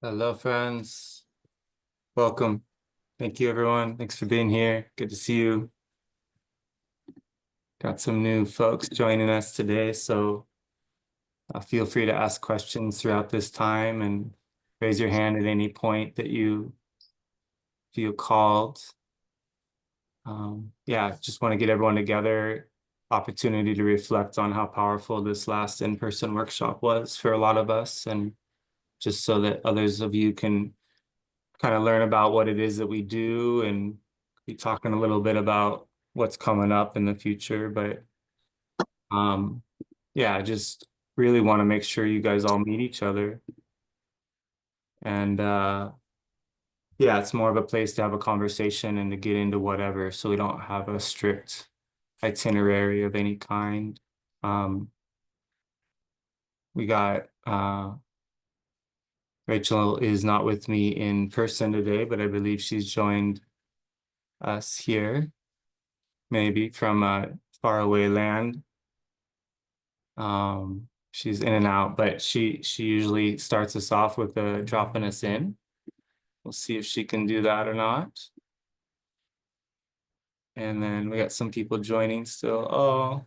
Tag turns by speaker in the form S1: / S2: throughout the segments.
S1: Hello, friends. Welcome. Thank you, everyone. Thanks for being here. Good to see you. Got some new folks joining us today, so feel free to ask questions throughout this time and raise your hand at any point that you feel called. Yeah, just want to get everyone together, opportunity to reflect on how powerful this last in-person workshop was for a lot of us, and just so that others of you can kind of learn about what it is that we do and be talking a little bit about what's coming up in the future. But um, yeah, I just really want to make sure you guys all meet each other. And yeah, it's more of a place to have a conversation and to get into whatever, so we don't have a strict itinerary of any kind. Um, we got Rachel is not with me in person today, but I believe she's joined us here, maybe from a faraway land. She's in and out, but she usually starts us off with dropping us in. We'll see if she can do that or not. And then we got some people joining still. Oh,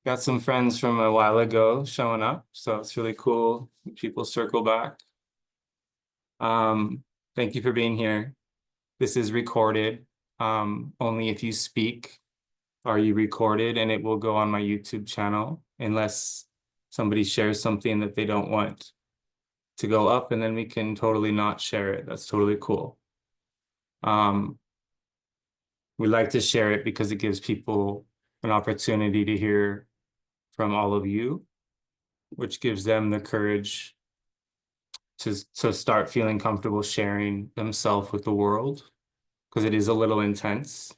S1: got some friends from a while ago showing up, so it's really cool. People circle back. Um, Thank you for being here. This is recorded. Only if you speak are you recorded, and it will go on my YouTube channel unless somebody shares something that they don't want to go up, and then we can totally not share it. That's totally cool. Um, we like to share it because it gives people an opportunity to hear from all of you, which gives them the courage to start feeling comfortable sharing themselves with the world, because it is a little intense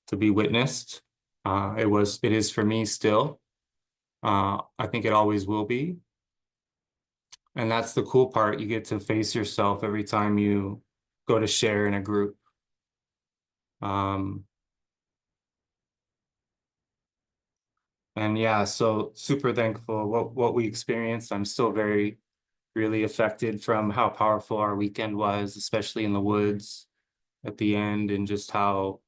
S1: to be witnessed. It is for me still. I think it always will be. And that's the cool part. You get to face yourself every time you go to share in a group. Um, and yeah, so super thankful what we experienced. I'm still really affected from how powerful our weekend was, especially in the woods at the end, and just how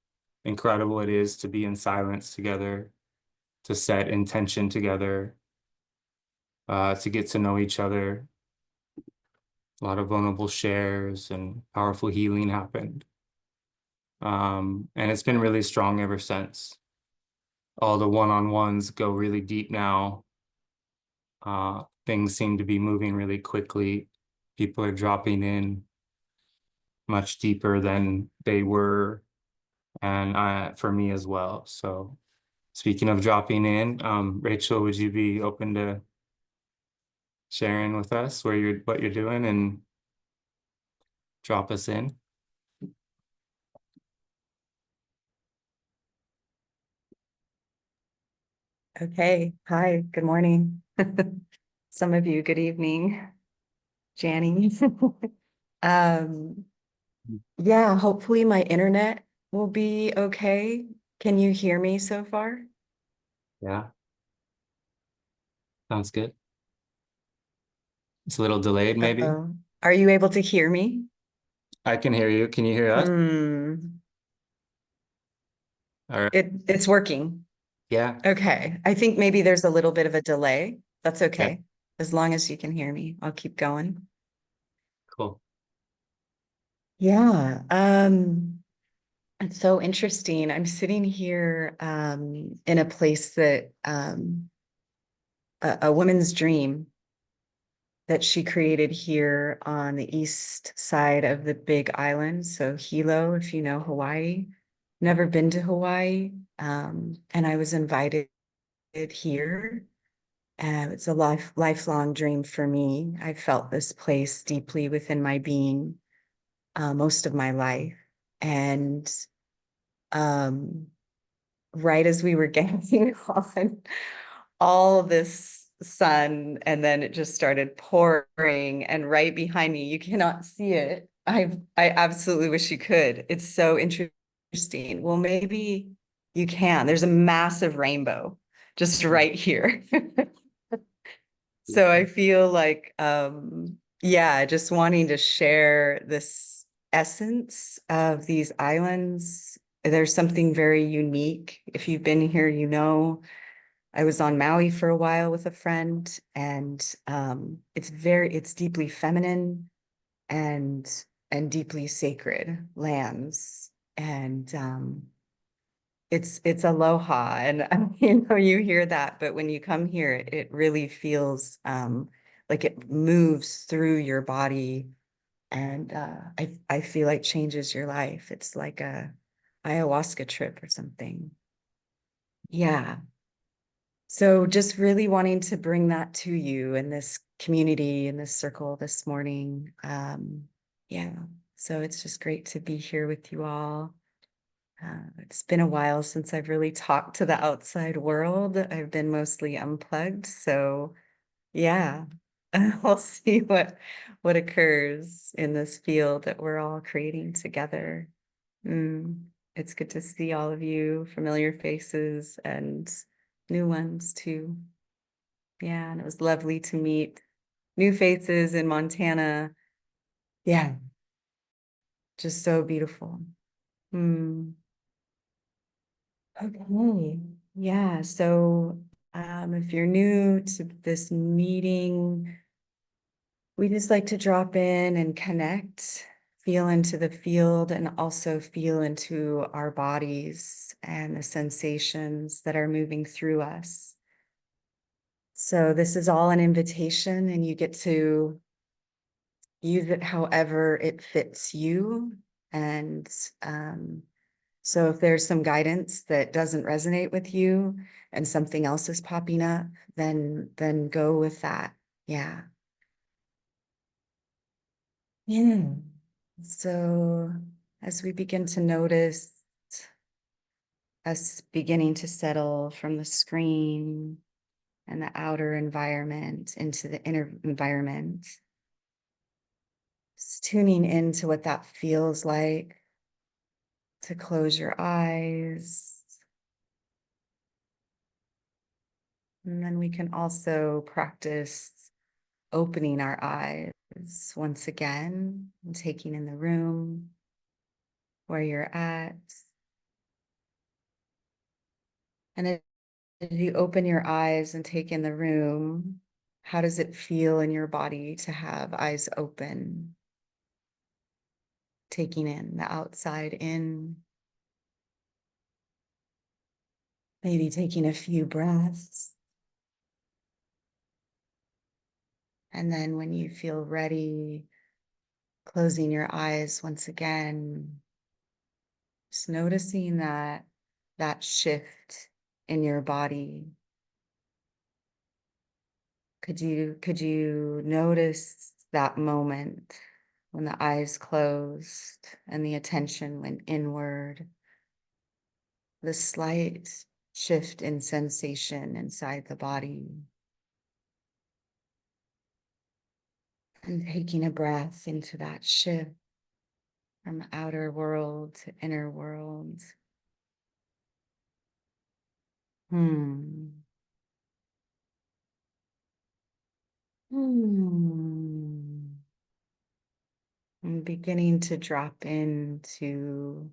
S1: incredible it is to be in silence together, to set intention together, to get to know each other. A lot of vulnerable shares and powerful healing happened. And it's been really strong ever since. All the one-on-ones go really deep now. Things seem to be moving really quickly. People are dropping in much deeper than they were, and for me as well. So speaking of dropping in, Rachel, would you be open to sharing with us what you're doing and drop us in?
S2: Okay. Hi. Good morning. Some of you, good evening, Janny. Um, yeah, hopefully my internet will be okay. Can you hear me so far?
S1: Yeah, sounds good. It's a little delayed, maybe.
S2: Uh-oh. Are you able to hear me?
S1: I can hear you. Can you hear us?
S2: Hmm.
S1: All right.
S2: It's working.
S1: Yeah.
S2: Okay. I think maybe there's a little bit of a delay. That's
S1: Yeah.
S2: okay. As long as you can hear me, I'll keep going.
S1: Cool.
S2: Yeah. It's so interesting. I'm sitting here in a place that a woman's dream that she created here on the east side of the Big Island. So Hilo, if you know Hawaii, never been to Hawaii. And I was invited here. It's a lifelong dream for me. I felt this place deeply within my being most of my life. And um, right as we were getting on all this sun, and then it just started pouring, and right behind me, you cannot see it. I absolutely wish you could. It's so interesting. Well, maybe you can. There's a massive rainbow just right here. So I feel like yeah, just wanting to share this essence of these islands. There's something very unique. If you've been here, you know, I was on Maui for a while with a friend, and it's deeply feminine and deeply sacred lands. And it's aloha. And you know, you hear that, but when you come here, it really feels like it moves through your body, and I feel like changes your life. It's like a ayahuasca trip or something. Yeah. So just really wanting to bring that to you in this community, in this circle this morning. Yeah. So it's just great to be here with you all. It's been a while since I've really talked to the outside world. I've been mostly unplugged. So yeah, we'll see what occurs in this field that we're all creating together. Mm, it's good to see all of you, familiar faces and new ones too. Yeah, and it was lovely to meet new faces in Montana. Yeah, just so beautiful. Mm. Okay. Yeah, so if you're new to this meeting, we just like to drop in and connect, feel into the field, and also feel into our bodies and the sensations that are moving through us. So this is all an invitation, and you get to use it however it fits you. And so if there's some guidance that doesn't resonate with you and something else is popping up, then go with that. Yeah. Yeah. So as we begin to notice us beginning to settle from the screen and the outer environment into the inner environment, just tuning into what that feels like to close your eyes. And then we can also practice opening our eyes once again and taking in the room where you're at. And if you open your eyes and take in the room, how does it feel in your body to have eyes open? Taking in the outside in, maybe taking a few breaths. And then when you feel ready, closing your eyes once again, just noticing that shift in your body. Could you notice that moment when the eyes closed and the attention went inward, the slight shift in sensation inside the body, and taking a breath into that shift from outer world to inner world. Hmm. Hmm. I'm beginning to drop into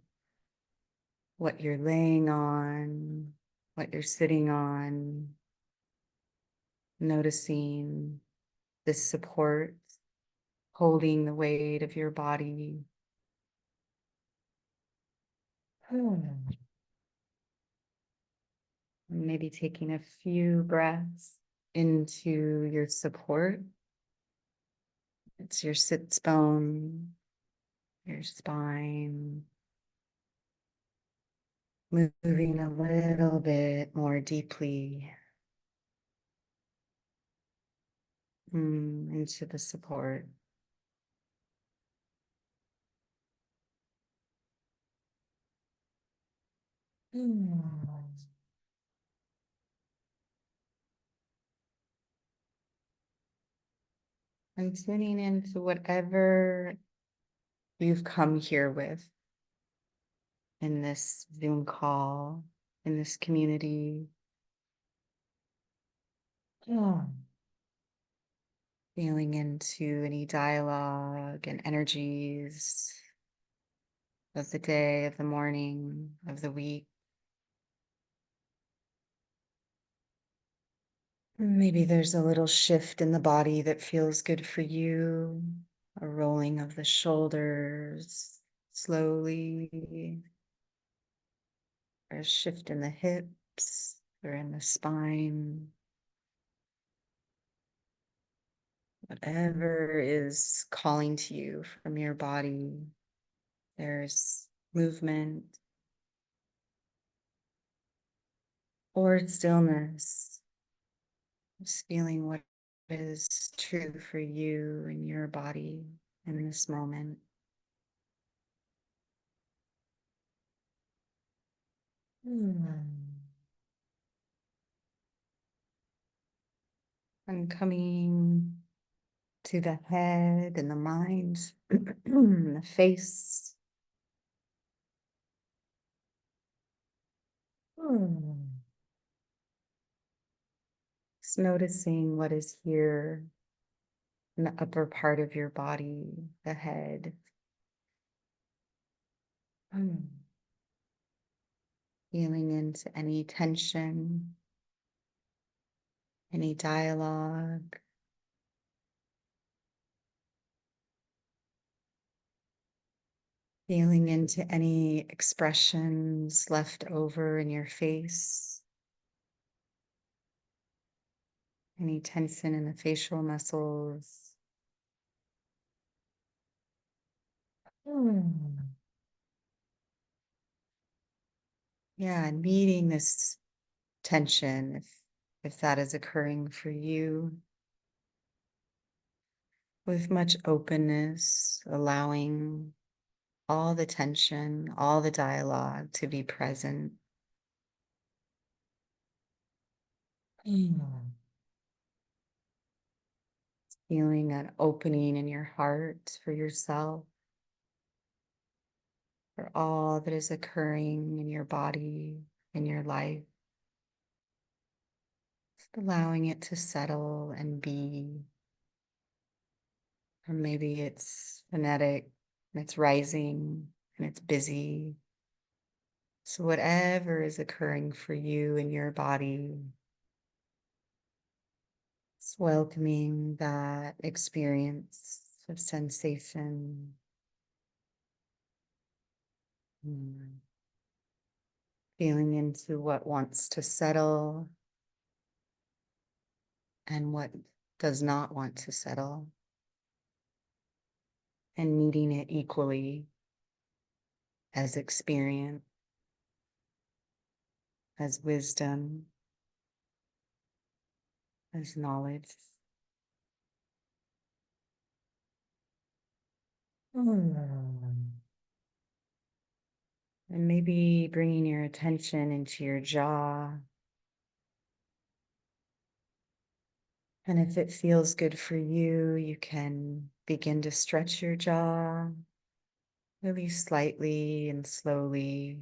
S2: what you're laying on, what you're sitting on, noticing this support, holding the weight of your body. And maybe taking a few breaths into your support. It's your sits bone, your spine, moving a little bit more deeply into the support. And tuning into whatever you've come here with in this Zoom call, in this community. Yeah. feeling into any dialogue and energies of the day, of the morning, of the week. Maybe there's a little shift in the body that feels good for you, a rolling of the shoulders slowly, or a shift in the hips or in the spine. Whatever is calling to you from your body, there's movement or stillness, just feeling what is true for you and your body in this moment. And coming to the head and the mind, the face. Just noticing what is here in the upper part of your body, the head. Feeling into any tension, any dialogue. Feeling into any expressions left over in your face. Any tension in the facial muscles. Yeah, and meeting this tension, if that is occurring for you, with much openness, allowing all the tension, all the dialogue to be present. Feeling an opening in your heart for yourself, for all that is occurring in your body, in your life. Just allowing it to settle and be. Or maybe it's phonetic and it's rising and it's busy. So whatever is occurring for you in your body, it's welcoming that experience of sensation. Feeling into what wants to settle and what does not want to settle, and meeting it equally as experience, as wisdom, as knowledge. And maybe bringing your attention into your jaw. And if it feels good for you, you can begin to stretch your jaw really slightly and slowly,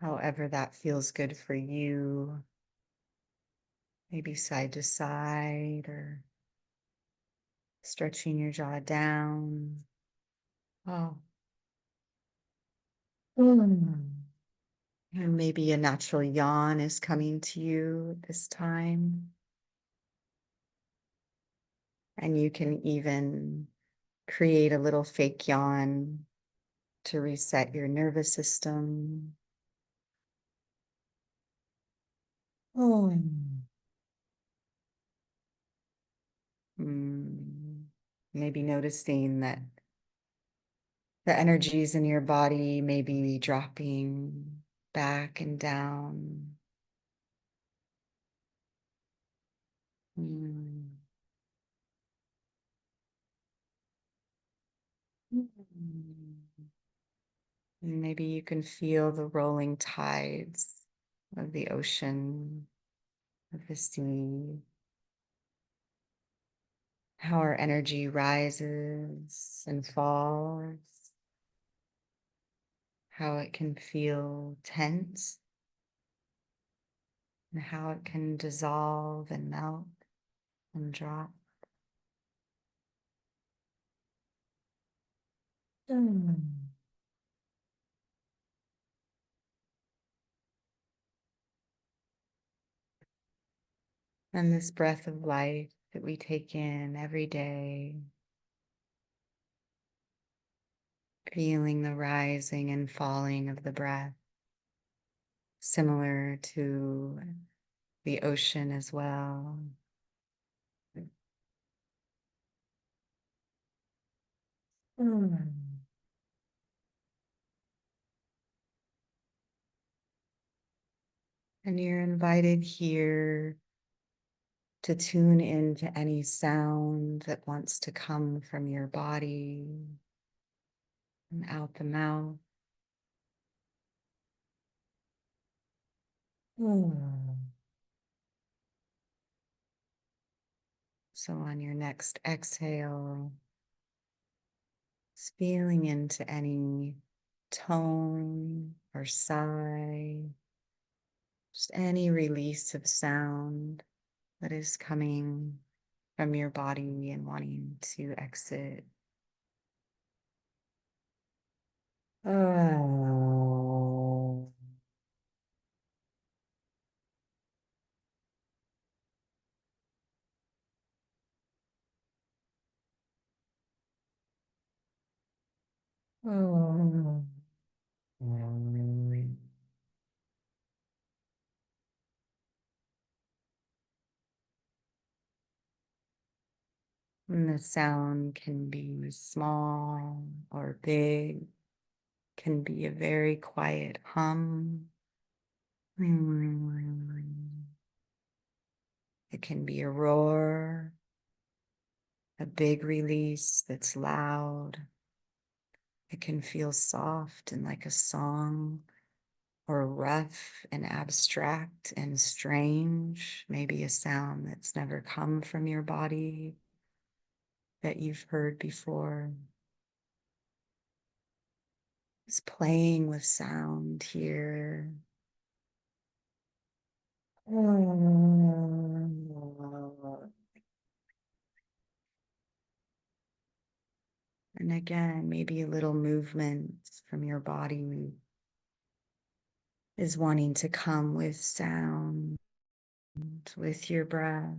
S2: however that feels good for you. Maybe side to side or stretching your jaw down. Oh. And maybe a natural yawn is coming to you at this time. And you can even create a little fake yawn to reset your nervous system. Oh. Maybe noticing that the energies in your body may be dropping back and down. Mm. And maybe you can feel the rolling tides of the ocean, of the sea, how our energy rises and falls, how it can feel tense, and how it can dissolve and melt. and drop. And this breath of life that we take in every day, feeling the rising and falling of the breath, similar to the ocean as well. Mm. And you're invited here to tune into any sound that wants to come from your body and out the mouth. Mm. So on your next exhale, just feeling into any tone or sigh, just any release of sound that is coming from your body and wanting to exit. Oh. Oh. And the sound can be small or big, can be a very quiet hum. It can be a roar, a big release that's loud. It can feel soft and like a song, or rough and abstract and strange, maybe a sound that's never come from your body that you've heard before. Just playing with sound here. And again, maybe a little movement from your body is wanting to come with sound, with your breath.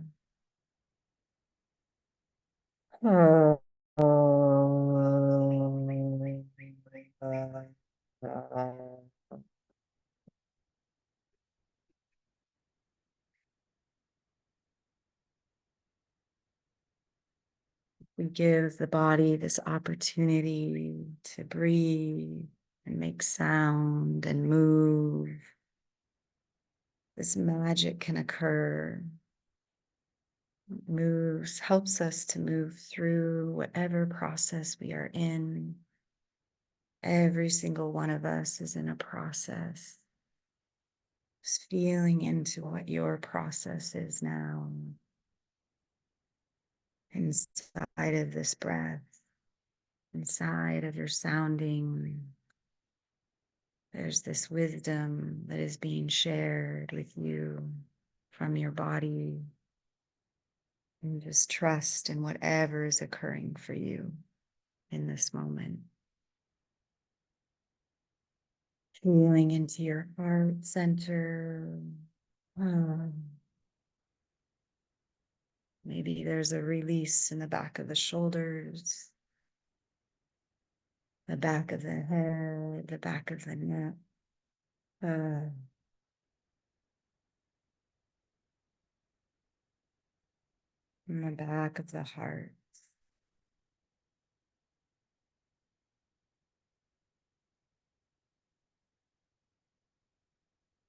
S2: We give the body this opportunity to breathe and make sound and move. This magic can occur. It moves, helps us to move through whatever process we are in. Every single one of us is in a process. Just feeling into what your process is now. Inside of this breath, inside of your sounding, there's this wisdom that is being shared with you from your body. And just trust in whatever is occurring for you in this moment. Feeling into your heart center. Um, Maybe there's a release in the back of the shoulders, the back of the head, the back of the neck. Uh, in the back of the heart.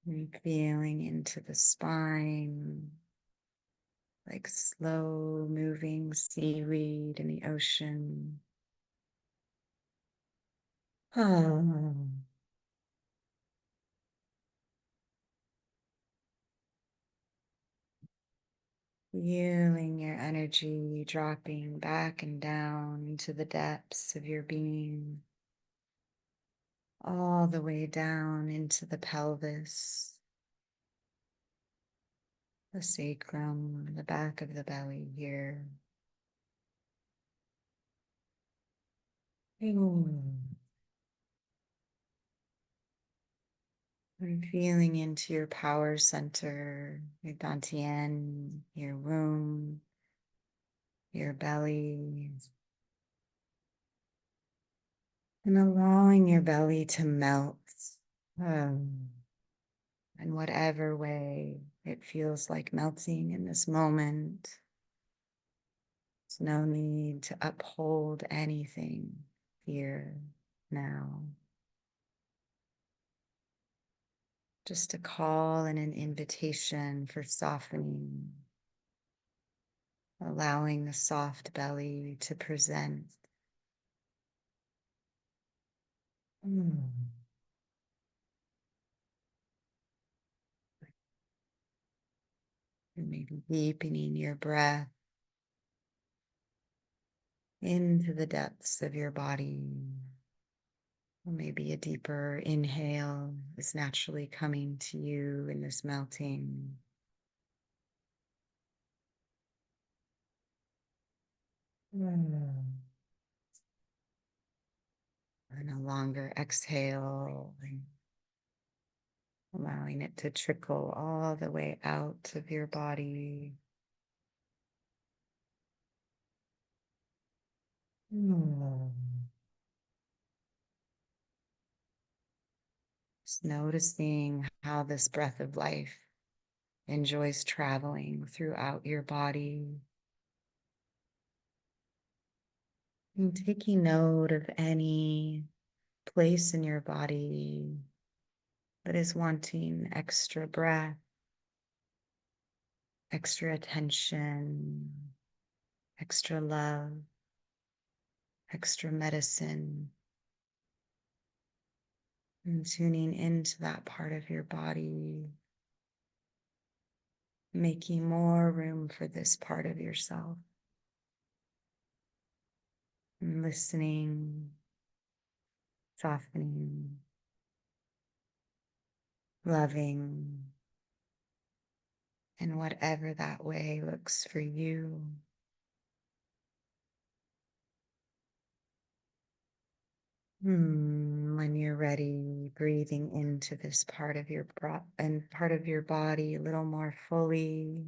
S2: And feeling into the spine, like slow moving seaweed in the ocean. Oh. Feeling your energy dropping back and down into the depths of your being, all the way down into the pelvis. the sacrum, the back of the belly here. And feeling into your power center, your dantian, your womb, your belly, and allowing your belly to melt in whatever way it feels like melting in this moment. There's no need to uphold anything here now. Just a call and an invitation for softening, allowing the soft belly to present. And maybe deepening your breath into the depths of your body. Or maybe a deeper inhale is naturally coming to you in this melting. And a longer exhale, allowing it to trickle all the way out of your body. Just noticing how this breath of life enjoys traveling throughout your body. And taking note of any place in your body that is wanting extra breath, extra attention, extra love, extra medicine, and tuning into that part of your body, making more room for this part of yourself, and listening, softening, loving, in whatever that way looks for you. When you're ready, breathing into this part of your part of your body a little more fully.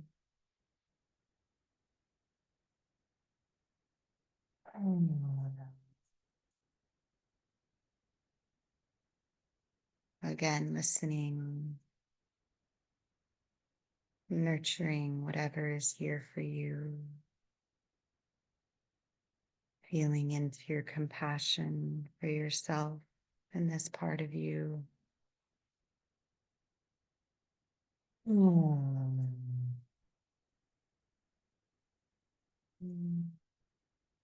S2: Again, listening, nurturing whatever is here for you, feeling into your compassion for yourself and this part of you.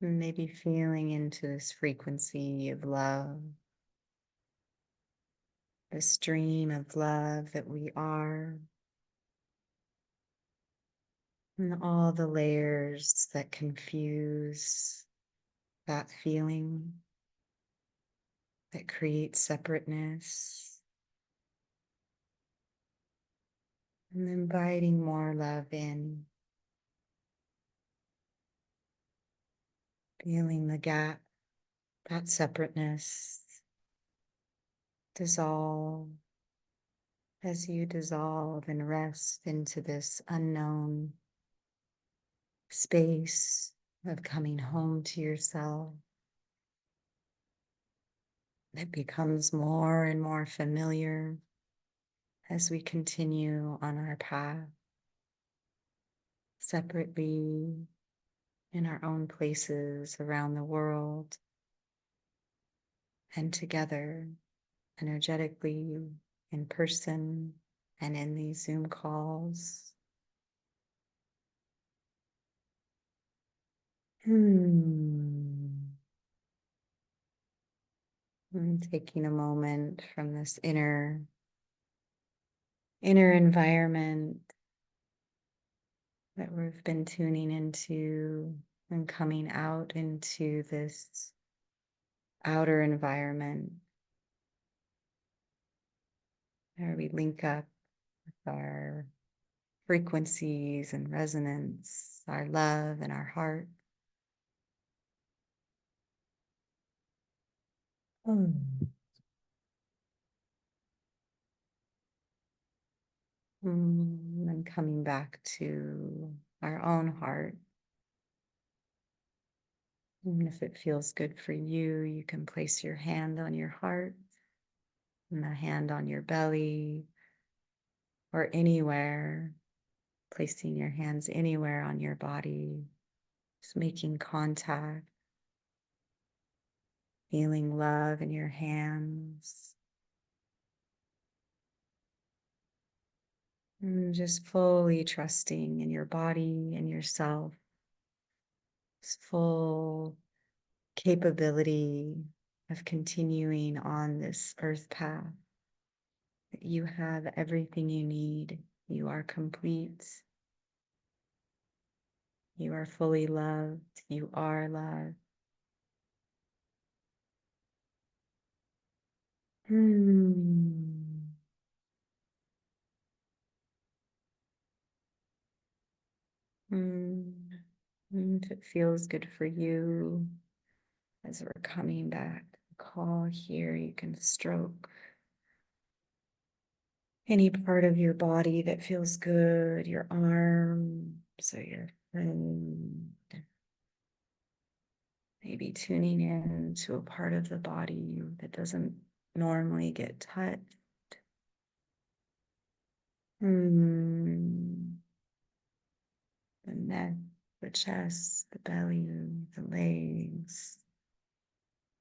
S2: Maybe feeling into this frequency of love, the stream of love that we are, and all the layers that confuse that feeling, that create separateness, and inviting more love in, feeling the gap, that separateness dissolve as you dissolve and rest into this unknown space of coming home to yourself. It becomes more and more familiar as we continue on our path, separately in our own places around the world, and together energetically in person and in these Zoom calls. And taking a moment from this inner environment that we've been tuning into, and coming out into this outer environment where we link up with our frequencies and resonance, our love and our heart. And coming back to our own heart. And if it feels good for you, you can place your hand on your heart and a hand on your belly or anywhere, placing your hands anywhere on your body, just making contact, feeling love in your hands. And just fully trusting in your body and yourself. This full capability of continuing on this earth path. That you have everything you need. You are complete. You are fully loved. You are loved. Hmm. Hmm. If it feels good for you, as we're coming back to the call here, you can stroke any part of your body that feels good, your arms or your hand. Maybe tuning in to a part of the body that doesn't normally get touched. The neck, the chest, the belly, the legs,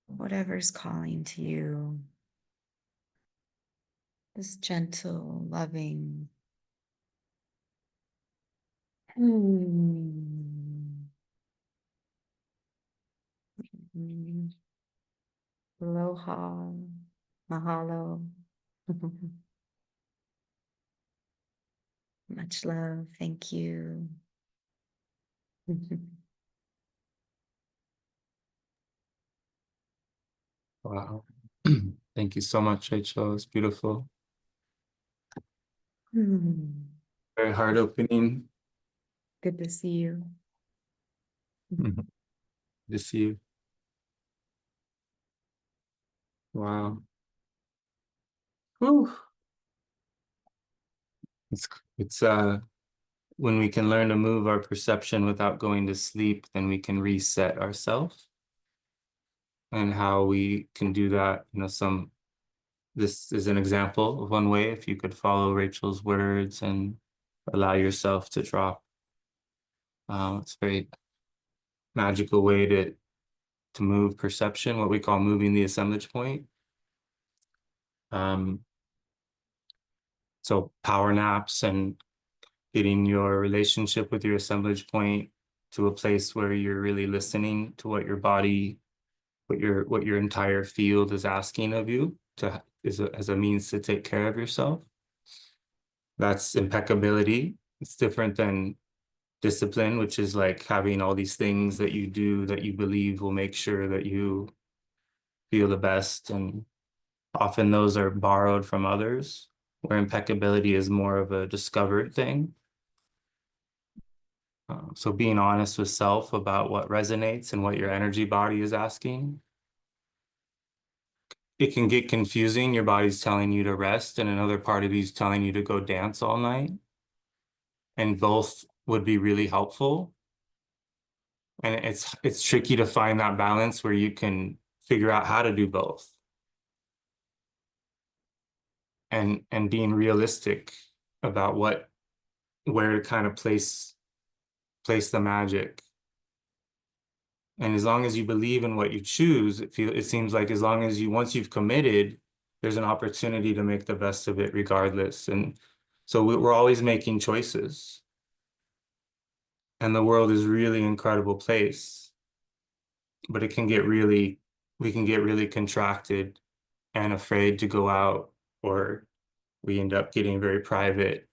S2: whatever's calling to you. This gentle, loving. Aloha, mahalo. Much love. Thank you.
S1: Wow. Thank you so much, Rachel. It's beautiful. Very heart opening.
S2: Good to see you.
S1: Good to see you. Wow. Whew. It's when we can learn to move our perception without going to sleep, then we can reset ourselves. And how we can do that, this is an example of one way. If you could follow Rachel's words and allow yourself to drop. It's a very magical way to move perception, what we call moving the assemblage point. So power naps and getting your relationship with your assemblage point to a place where you're really listening to what your body, what your entire field is asking of you as a means to take care of yourself. That's impeccability. It's different than discipline, which is like having all these things that you do that you believe will make sure that you feel the best. And often those are borrowed from others, where impeccability is more of a discovered thing. So being honest with self about what resonates and what your energy body is asking. It can get confusing. Your body's telling you to rest and another part of you is telling you to go dance all night. And both would be really helpful. And it's tricky to find that balance where you can figure out how to do both. And being realistic about where to kind of place the magic. And as long as you believe in what you choose, it seems like as long as once you've committed, there's an opportunity to make the best of it regardless. And so we're always making choices. And the world is really incredible place, but we can get really contracted and afraid to go out, or we end up getting very private.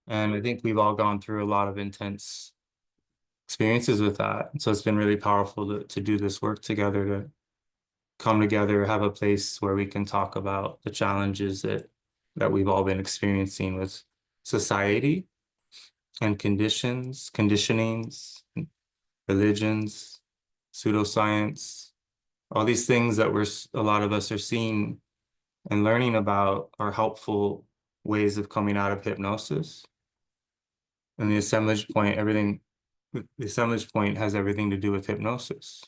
S1: And I think we've all gone through a lot of intense experiences with that. So it's been really powerful to do this work together, to come together, have a place where we can talk about the challenges that we've all been experiencing with society and conditionings, religions, pseudoscience, all these things that a lot of us are seeing and learning about are helpful ways of coming out of hypnosis. And the assemblage point has everything to do with hypnosis.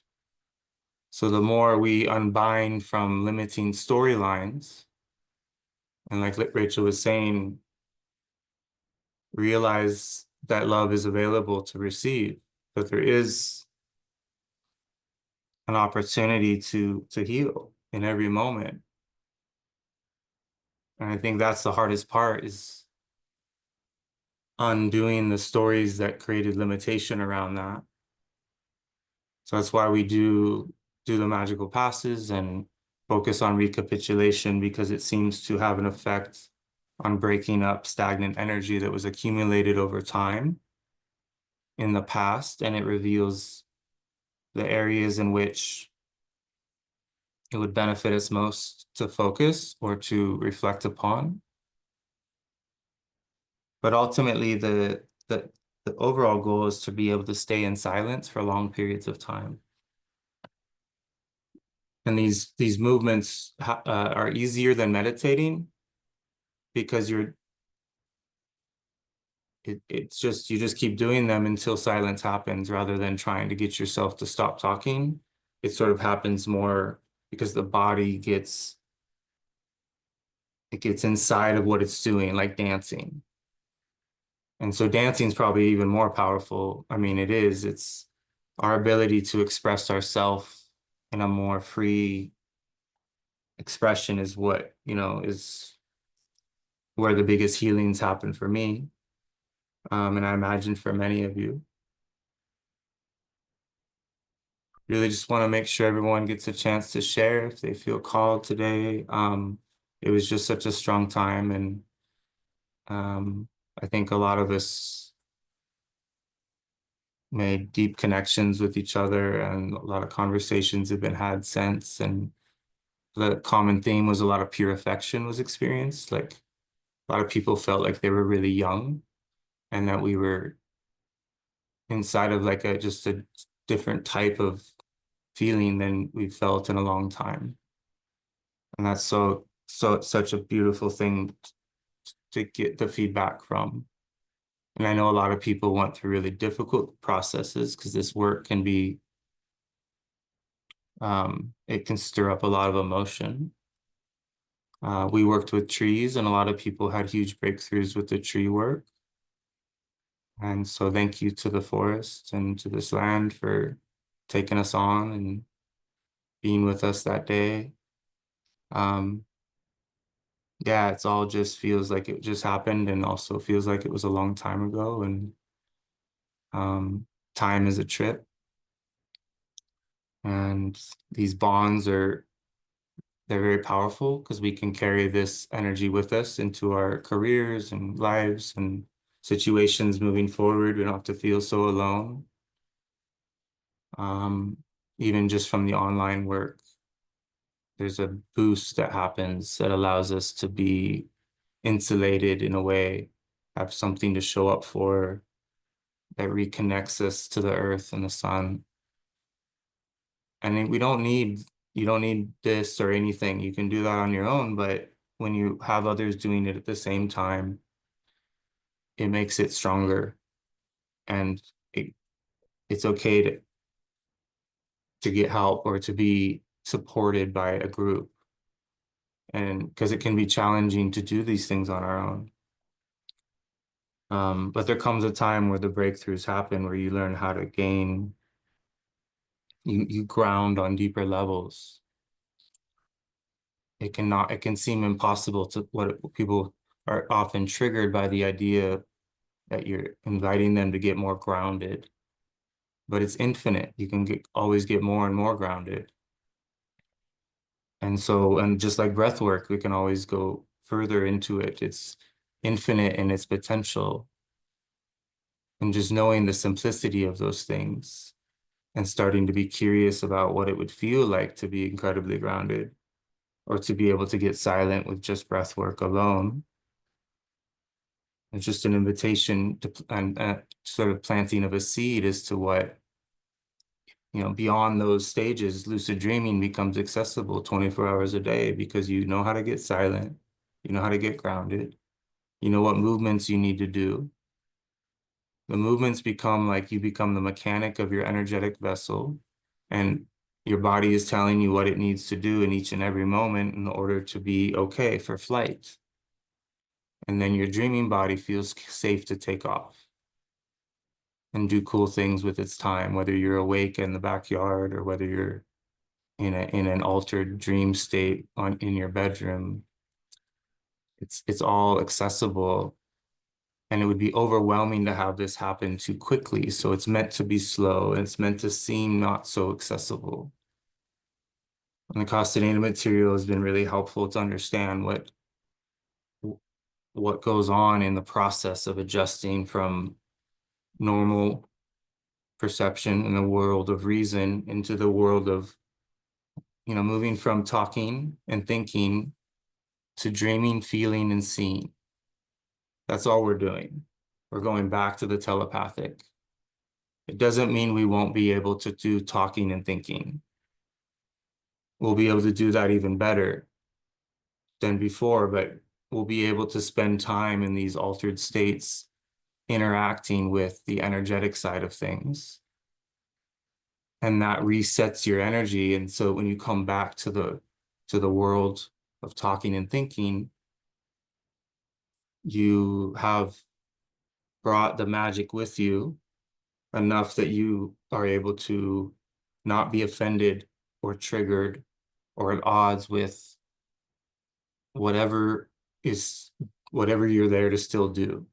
S1: So the more we unbind from limiting storylines, and like Rachel was saying, realize that love is available to receive, that there is an opportunity to heal in every moment. And I think that's the hardest part, is undoing the stories that created limitation around that. So that's why we do the magical passes and focus on recapitulation, because it seems to have an effect on breaking up stagnant energy that was accumulated over time in the past, and it reveals the areas in which it would benefit us most to focus or to reflect upon. But ultimately, the overall goal is to be able to stay in silence for long periods of time. And these movements are easier than meditating, because it's just, you just keep doing them until silence happens, rather than trying to get yourself to stop talking. It sort of happens more because the body gets inside of what it's doing, like dancing. And so dancing is probably even more powerful. I mean, it's our ability to express ourselves in a more free expression is what, is where the biggest healings happen for me. And I imagine for many of you. Really just want to make sure everyone gets a chance to share if they feel called today. It was just such a strong time, and I think a lot of us made deep connections with each other, and a lot of conversations have been had since. And the common theme was a lot of pure affection was experienced. Like, a lot of people felt like they were really young, and that we were inside of like just a different type of feeling than we've felt in a long time. And that's such a beautiful thing to get the feedback from. And I know a lot of people went through really difficult processes, because this work can be, it can stir up a lot of emotion. We worked with trees, and a lot of people had huge breakthroughs with the tree work. And so thank you to the forest and to this land for taking us on and being with us that day. Yeah, it's all just feels like it just happened, and also feels like it was a long time ago. And time is a trip, and these bonds they're very powerful, because we can carry this energy with us into our careers and lives and situations moving forward. We don't have to feel so alone. Even just from the online work, there's a boost that happens that allows us to be insulated in a way, have something to show up for, that reconnects us to the earth and the sun. And you don't need this or anything. You can do that on your own, but when you have others doing it at the same time, it makes it stronger. And it's okay to get help or to be supported by a group. And because it can be challenging to do these things on our own. But there comes a time where the breakthroughs happen, where you learn how to you ground on deeper levels. It can seem impossible to what people are often triggered by the idea that you're inviting them to get more grounded, but it's infinite. You can always get more and more grounded. And just like breath work, we can always go further into it. It's infinite in its potential. And just knowing the simplicity of those things and starting to be curious about what it would feel like to be incredibly grounded, or to be able to get silent with just breath work alone. It's just an invitation to and sort of planting of a seed as to what, beyond those stages, lucid dreaming becomes accessible 24 hours a day because you know how to get silent, you know how to get grounded, you know what movements you need to do. The movements become like you become the mechanic of your energetic vessel, and your body is telling you what it needs to do in each and every moment in order to be okay for flight. And then your dreaming body feels safe to take off and do cool things with its time, whether you're awake in the backyard or whether you're in an altered dream state in your bedroom. It's all accessible, and it would be overwhelming to have this happen too quickly. So it's meant to be slow, and it's meant to seem not so accessible. And the costinated material has been really helpful to understand what goes on in the process of adjusting from normal perception in the world of reason into the world of, moving from talking and thinking to dreaming, feeling, and seeing. That's all we're doing. We're going back to the telepathic. It doesn't mean we won't be able to do talking and thinking. We'll be able to do that even better than before, but we'll be able to spend time in these altered states interacting with the energetic side of things. And that resets your energy. And so when you come back to the world of talking and thinking, you have brought the magic with you enough that you are able to not be offended or triggered or at odds with whatever is whatever you're there to still do.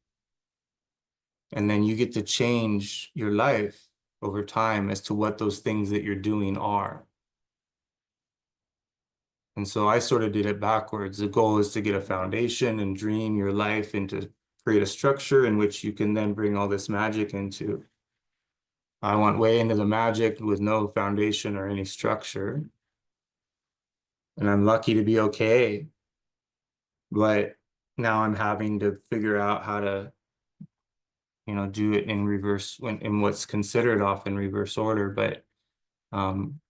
S1: And then you get to change your life over time as to what those things that you're doing are. And so I sort of did it backwards. The goal is to get a foundation and dream your life into create a structure in which you can then bring all this magic into. I went way into the magic with no foundation or any structure. And I'm lucky to be okay. But now I'm having to figure out how to, do it in reverse in what's considered often reverse order. But um,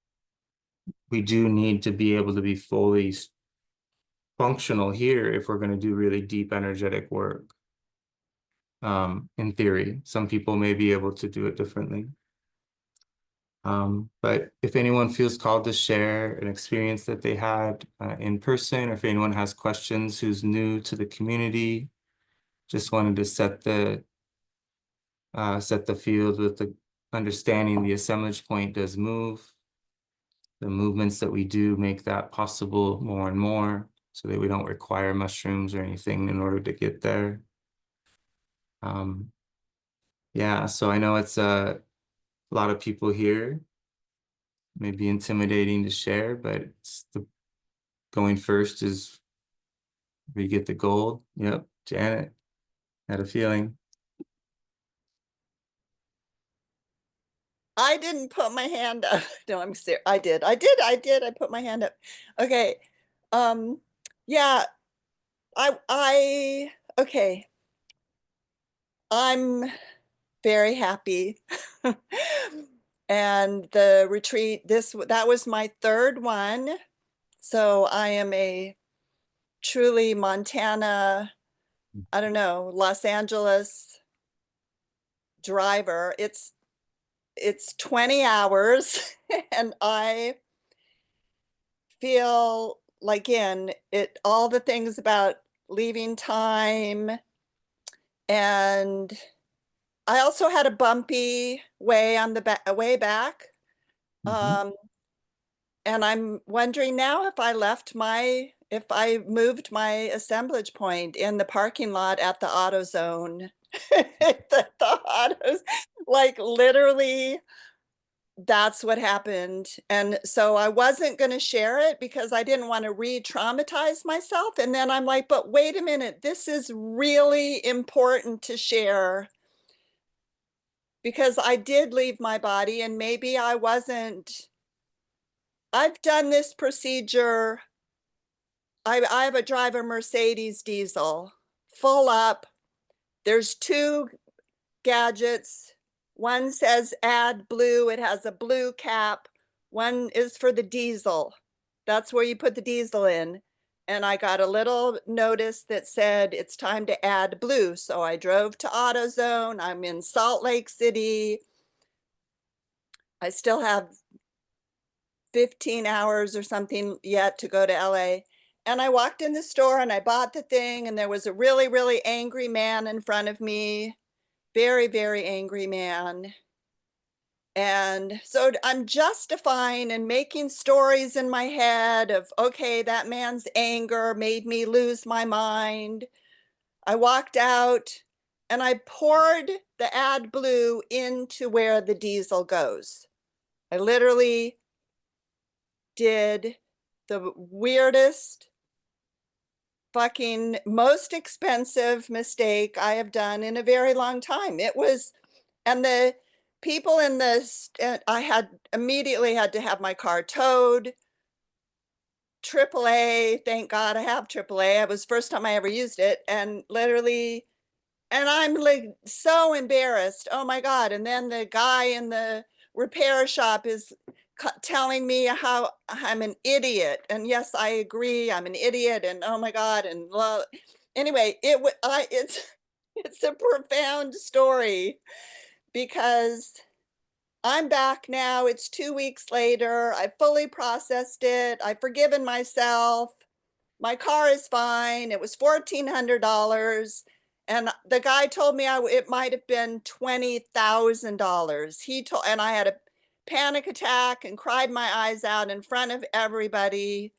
S1: we do need to be able to be fully functional here if we're going to do really deep energetic work. In theory, some people may be able to do it differently. But if anyone feels called to share an experience that they had in person, or if anyone has questions who's new to the community, just wanted to set the field with the understanding the assemblage point does move. The movements that we do make that possible more and more so that we don't require mushrooms or anything in order to get there. Yeah, so I know it's a lot of people here, maybe intimidating to share, but it's the going first is where you get the gold. Yep, Janet had a feeling.
S3: I didn't put my hand up. No, I'm serious. I did. I put my hand up. Okay. Yeah, okay. I'm very happy. And the retreat, that was my third one. So I am a truly Montana, I don't know, Los Angeles driver. It's 20 hours and I feel like in it all the things about leaving time, and I also had a bumpy way on the way back.
S1: Mhm.
S3: Um, and I'm wondering now if I moved my assemblage point in the parking lot at the AutoZone. The autos, like literally that's what happened. And so I wasn't going to share it because I didn't want to re-traumatize myself. And then I'm like, but wait a minute, this is really important to share because I did leave my body and maybe I wasn't. I've done this procedure. I have a driver Mercedes diesel, full up, there's two gadgets. One says add blue, it has a blue cap. One is for the diesel. That's where you put the diesel in. And I got a little notice that said it's time to add blue. So I drove to AutoZone. I'm in Salt Lake City. I still have 15 hours or something yet to go to LA. And I walked in the store and I bought the thing, and there was a really, really angry man in front of me. Very, very angry man. And so I'm justifying and making stories in my head of, okay, that man's anger made me lose my mind. I walked out and I poured the add blue into where the diesel goes. I literally did the weirdest, fucking most expensive mistake I have done in a very long time. It was, and the people in this, I had immediately had to have my car towed. AAA, thank God I have AAA. It was the first time I ever used it, and literally, and I'm like so embarrassed. Oh my God. And then the guy in the repair shop is telling me how I'm an idiot. And yes, I agree, I'm an idiot. And oh my God. And well, anyway, it's a profound story because I'm back now. It's 2 weeks later. I fully processed it. I've forgiven myself. My car is fine. It was $1,400. And the guy told me it might have been $20,000. And I had a panic attack and cried my eyes out in front of everybody.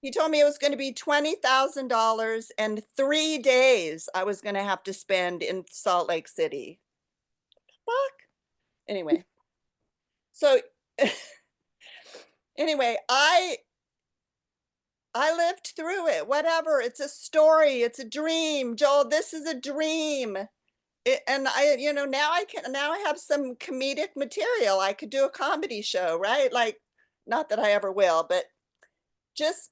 S3: He told me it was going to be $20,000 and 3 days I was going to have to spend in Salt Lake City. Fuck. Anyway. So anyway, I lived through it. Whatever. It's a story. It's a dream. Joel, this is a dream. And I, now I have some comedic material. I could do a comedy show, right? Like, not that I ever will, but just,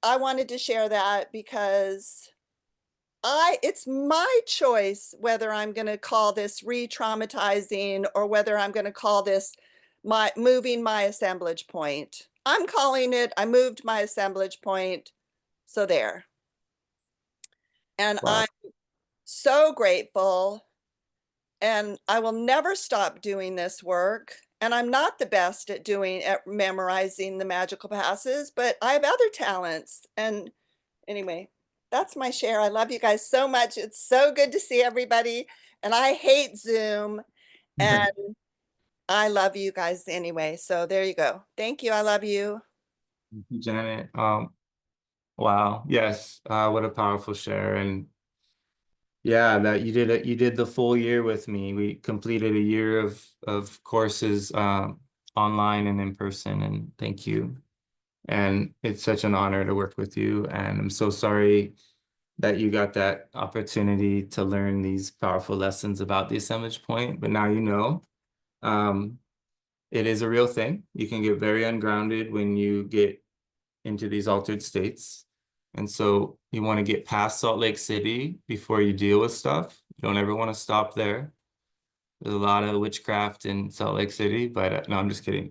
S3: I wanted to share that because it's my choice whether I'm going to call this re-traumatizing or whether I'm going to call this moving my assemblage point. I'm calling it, I moved my assemblage point. So there. And
S1: Wow.
S3: I'm so grateful. And I will never stop doing this work. And I'm not the best at memorizing the magical passes, but I have other talents. And anyway, that's my share. I love you guys so much. It's so good to see everybody. And I hate Zoom. And I love you guys anyway. So there you go. Thank you. I love you.
S1: Thank you, Janet. Wow. Yes. What a powerful share. And yeah, that you did the full year with me. We completed a year of courses online and in person, and thank you. And it's such an honor to work with you. And I'm so sorry that you got that opportunity to learn these powerful lessons about the assemblage point, but now you know. It is a real thing. You can get very ungrounded when you get into these altered states. And so you want to get past Salt Lake City before you deal with stuff. You don't ever want to stop there. There's a lot of witchcraft in Salt Lake City, but no, I'm just kidding.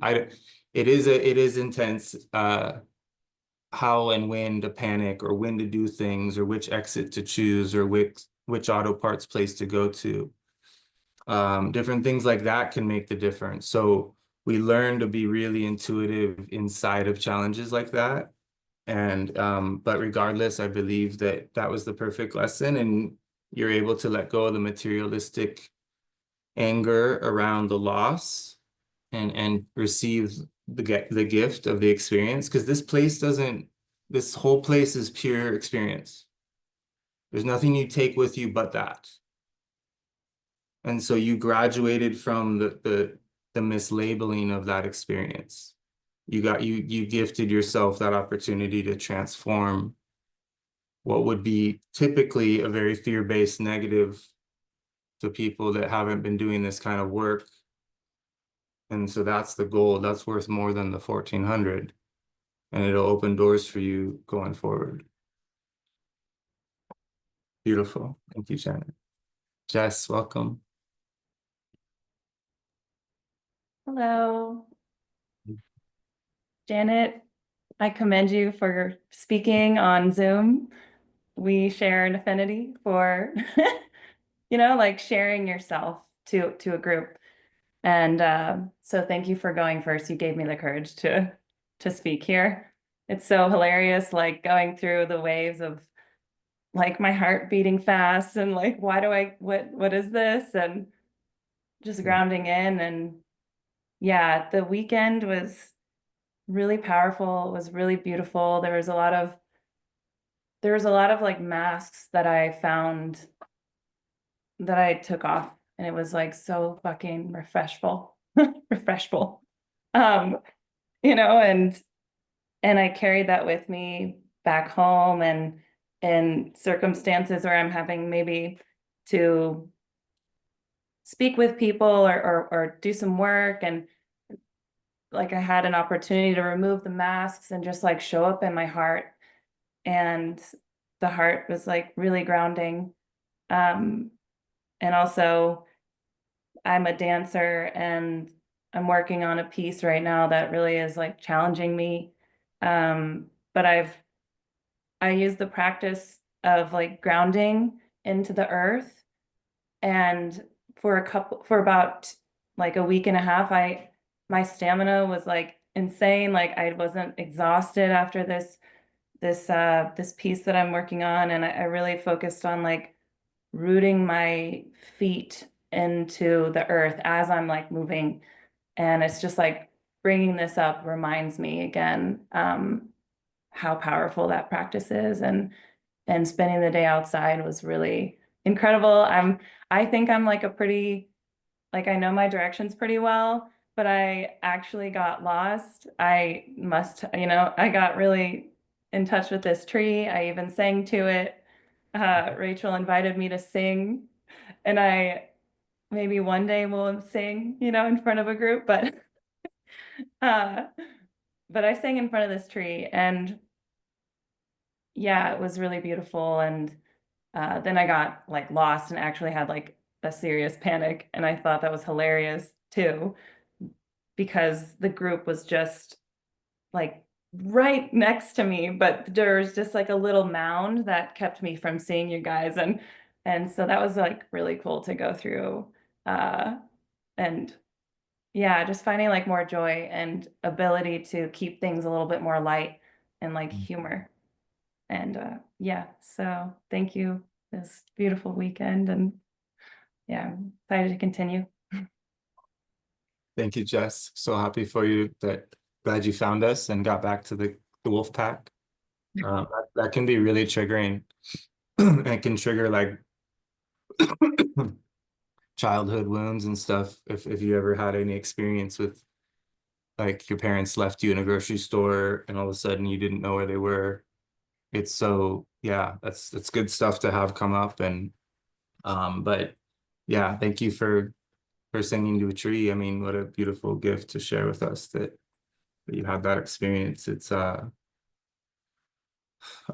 S1: It is intense how and when to panic or when to do things or which exit to choose or which auto parts place to go to. Different things like that can make the difference. So we learn to be really intuitive inside of challenges like that. And but regardless, I believe that that was the perfect lesson, and you're able to let go of the materialistic anger around the loss and receive the gift of the experience, because this whole place is pure experience. There's nothing you take with you but that. And so you graduated from the mislabeling of that experience. You gifted yourself that opportunity to transform what would be typically a very fear-based negative to people that haven't been doing this kind of work. And so that's the goal. That's worth more than the 1,400. And it'll open doors for you going forward. Beautiful. Thank you, Shannon. Jess, welcome.
S4: Hello, Janet. I commend you for speaking on Zoom. We share an affinity for, like sharing yourself to a group. And so thank you for going first. You gave me the courage to speak here. It's so hilarious, like going through the waves of like my heart beating fast and like, what is this? And just grounding in. And yeah, the weekend was really powerful. It was really beautiful. There was a lot of like masks that I found that I took off, and it was like so fucking refreshful. Refreshful. Um, and I carried that with me back home and in circumstances where I'm having maybe to speak with people or do some work, and like I had an opportunity to remove the masks and just like show up in my heart, and the heart was like really grounding. And also I'm a dancer, and I'm working on a piece right now that really is like challenging me. But I use the practice of like grounding into the earth, and for about like a week and a half, my stamina was like insane. Like I wasn't exhausted after this piece that I'm working on, and I really focused on like rooting my feet into the earth as I'm like moving. And it's just like bringing this up reminds me again how powerful that practice is. And spending the day outside was really incredible. I think I'm like a pretty, like I know my directions pretty well, but I actually got lost. I got really in touch with this tree. I even sang to it. Rachel invited me to sing, and I maybe one day will sing, in front of a group, uh, but I sang in front of this tree, and yeah, it was really beautiful. And then I got like lost and actually had like a serious panic, and I thought that was hilarious too, because the group was just like right next to me, but there's just like a little mound that kept me from seeing you guys. And so that was like really cool to go through. Uh, and yeah, just finding like more joy and ability to keep things a little bit more light and like humor. And yeah, so thank you. This beautiful weekend, and yeah, I'm excited to continue.
S1: Thank you, Jess. So happy for you glad you found us and got back to the wolf pack. That can be really triggering. It can trigger like childhood wounds and stuff. If you ever had any experience with like your parents left you in a grocery store and all of a sudden you didn't know where they were. It's so, yeah, that's good stuff to have come up. And but yeah, thank you for singing to a tree. I mean, what a beautiful gift to share with us that you had that experience. It's I'm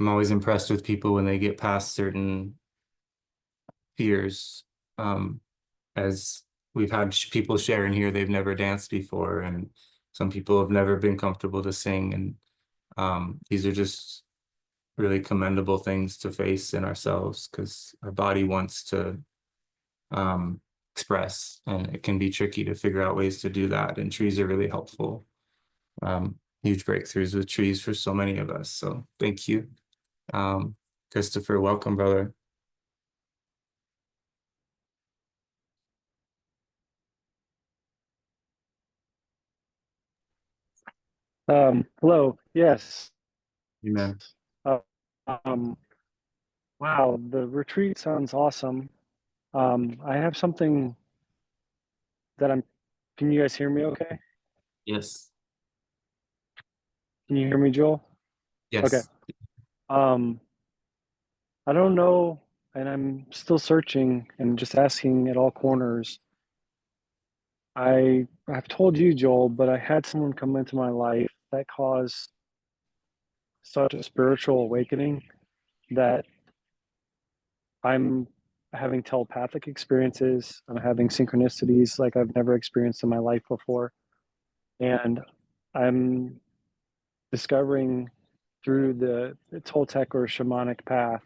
S1: always impressed with people when they get past certain fears. As we've had people share in here, they've never danced before, and some people have never been comfortable to sing. And these are just really commendable things to face in ourselves, because our body wants to express, and it can be tricky to figure out ways to do that. And trees are really helpful. Huge breakthroughs with trees for so many of us. So thank you. Christopher, welcome, brother.
S5: Hello. Yes.
S1: Amen.
S5: Uh, um, wow, the retreat sounds awesome. I have something that can you guys hear me okay?
S1: Yes.
S5: Can you hear me, Joel? Okay.
S1: Yes.
S5: Um, I don't know, and I'm still searching and just asking at all corners. I've told you, Joel, but I had someone come into my life that caused such a spiritual awakening that I'm having telepathic experiences. I'm having synchronicities like I've never experienced in my life before. And I'm discovering through the Toltec or shamanic path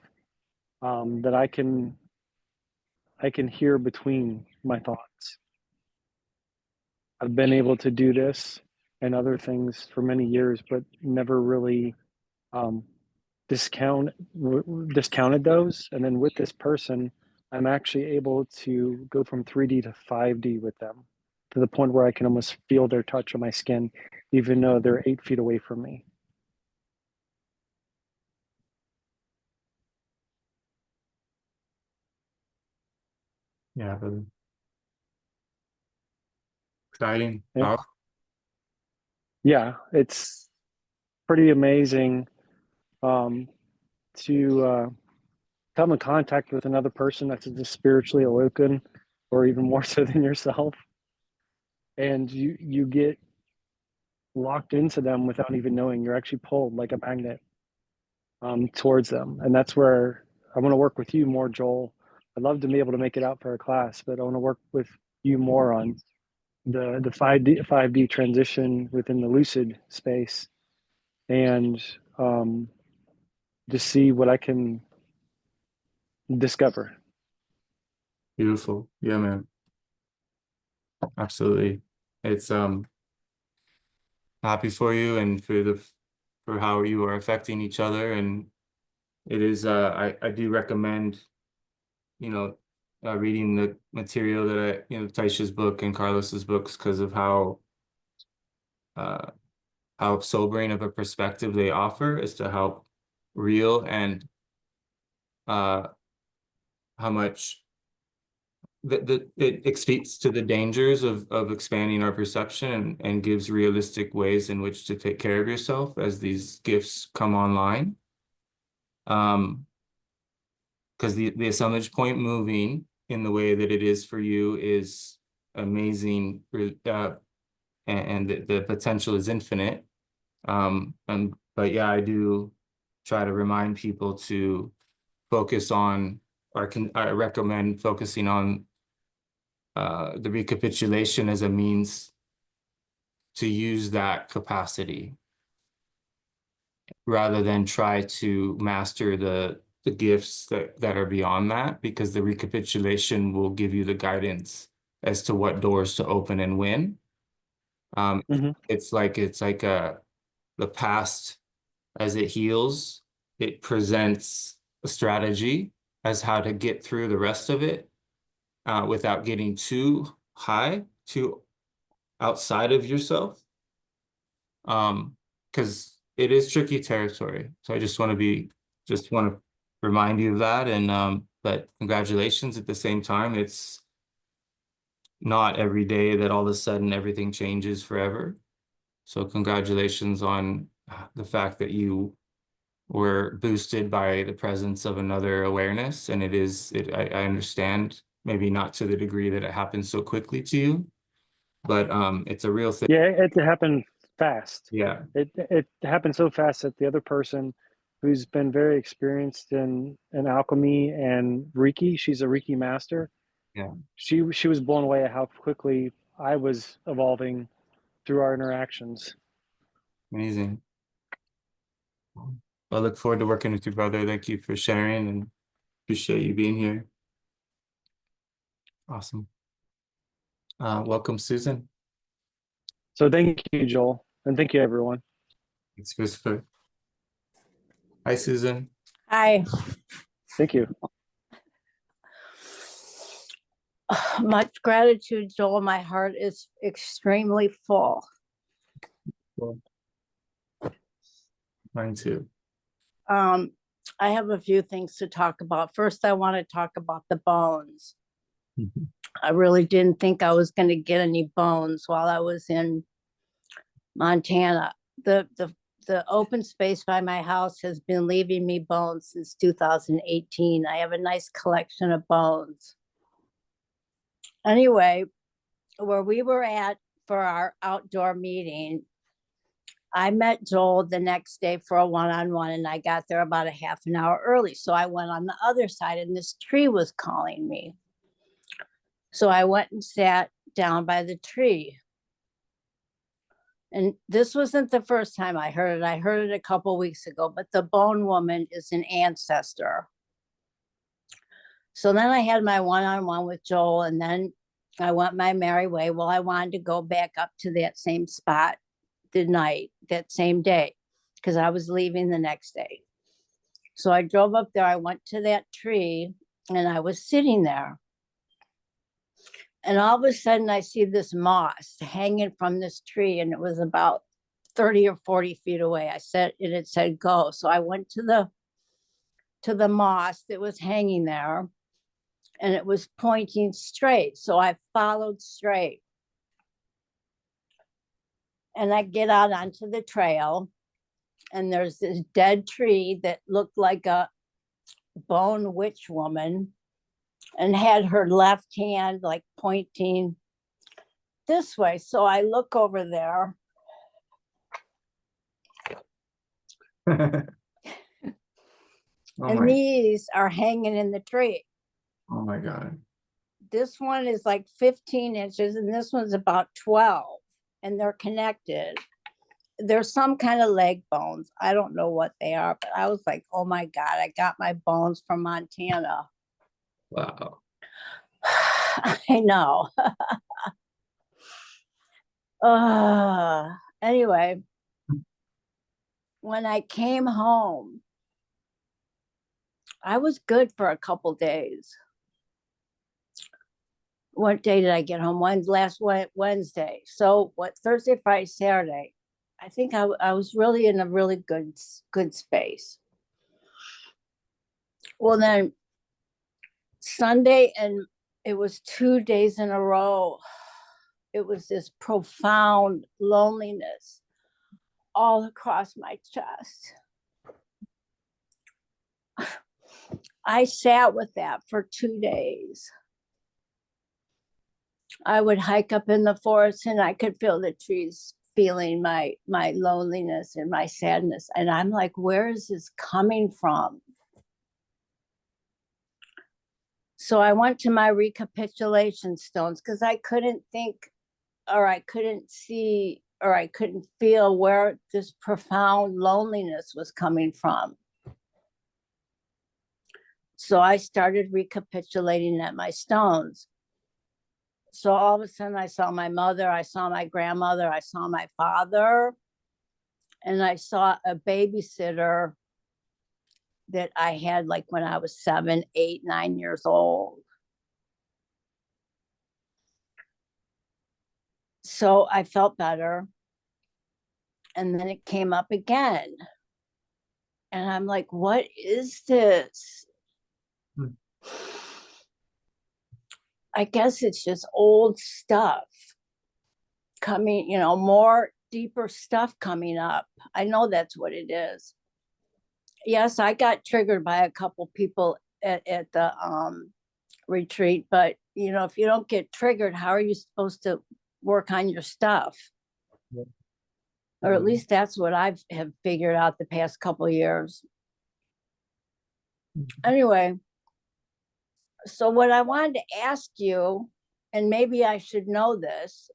S5: that I can hear between my thoughts. I've been able to do this and other things for many years, but never really discounted those. And then with this person, I'm actually able to go from 3D to 5D with them, to the point where I can almost feel their touch on my skin, even though they're 8 feet away from me.
S1: Yeah, really exciting.
S5: Yeah.
S1: Powerful.
S5: Yeah, it's pretty amazing to come in contact with another person that's just spiritually awoken, or even more so than yourself, and you get locked into them without even knowing. You're actually pulled like a magnet towards them, and that's where I want to work with you more, Joel. I'd love to be able to make it out for a class, but I want to work with you more on the 5D transition within the lucid space, and to see what I can discover.
S1: Beautiful. Yeah, man. Absolutely. It's happy for you and for how you are affecting each other. And it is I do recommend, you know, reading the material that Taisha's book and Carlos's books, because of how sobering of a perspective they offer as to how real and how much it speaks to the dangers of expanding our perception, and gives realistic ways in which to take care of yourself as these gifts come online. Because the assemblage point moving in the way that it is for you is amazing, and the potential is infinite. But yeah, I do try to remind people to focus on, or I recommend focusing on the recapitulation as a means to use that capacity, rather than try to master the gifts that are beyond that, because the recapitulation will give you the guidance as to what doors to open and when. It's like the past, as it heals, it presents a strategy as how to get through the rest of it without getting too high, too outside of yourself. Because it is tricky territory. So I just want to remind you of that. And but congratulations at the same time. It's not every day that all of a sudden everything changes forever. So congratulations on the fact that you were boosted by the presence of another awareness. And I understand, maybe not to the degree that it happens so quickly to you, but it's a real thing.
S5: Yeah, it happened fast.
S1: Yeah.
S5: It happened so fast that the other person, who's been very experienced in alchemy and Reiki, she's a Reiki master.
S1: Yeah.
S5: She was blown away at how quickly I was evolving through our interactions.
S1: Amazing. I look forward to working with you, brother. Thank you for sharing, and appreciate you being here. Awesome. Welcome, Susan.
S5: So thank you, Joel, and thank you, everyone.
S1: Thanks, Christopher. Hi, Susan.
S6: Hi.
S5: Thank you.
S6: Much gratitude, Joel. My heart is extremely full.
S1: Well, mine too.
S6: I have a few things to talk about. First, I want to talk about the bones. I really didn't think I was going to get any bones while I was in Montana. The open space by my house has been leaving me bones since 2018. I have a nice collection of bones. Anyway, where we were at for our outdoor meeting, I met Joel the next day for a one-on-one, and I got there about a half an hour early. So I went on the other side, and this tree was calling me. So I went and sat down by the tree. And this wasn't the first time I heard it. I heard it a couple weeks ago, but the bone woman is an ancestor. So then I had my one-on-one with Joel, and then I went my merry way. Well, I wanted to go back up to that same spot that same day, because I was leaving the next day. So I drove up there. I went to that tree, and I was sitting there. And all of a sudden, I see this moss hanging from this tree, and it was about 30 or 40 feet away. It said go. So I went to the moss that was hanging there, and it was pointing straight. So I followed straight. And I get out onto the trail, and there's this dead tree that looked like a bone witch woman, and had her left hand like pointing this way. So I look over there. And these are hanging in the tree.
S1: Oh my God.
S6: This one is like 15 inches, and this one's about 12, and they're connected. There's some kind of leg bones. I don't know what they are, but I was like, oh my God, I got my bones from Montana.
S1: Wow.
S6: I know. Anyway, when I came home, I was good for a couple days. What day did I get home? Last Wednesday. So what, Thursday, Friday, Saturday, I think I was really in a really good space. Well, then Sunday, and it was 2 days in a row. It was this profound loneliness all across my chest. I sat with that for 2 days. I would hike up in the forest, and I could feel the trees feeling my loneliness and my sadness. And I'm like, where is this coming from? So I went to my recapitulation stones, because I couldn't think, or I couldn't see, or I couldn't feel where this profound loneliness was coming from. So I started recapitulating at my stones. So all of a sudden I saw my mother, I saw my grandmother, I saw my father, and I saw a babysitter that I had like when I was 7, 8, 9 years old. So I felt better. And then it came up again. And I'm like, what is this? I guess it's just old stuff coming, more deeper stuff coming up. I know that's what it is. Yes, I got triggered by a couple people at the retreat, but if you don't get triggered, how are you supposed to work on your stuff? Yeah. Or at least that's what I have figured out the past couple of years. Anyway, so what I wanted to ask you, and maybe I should know this,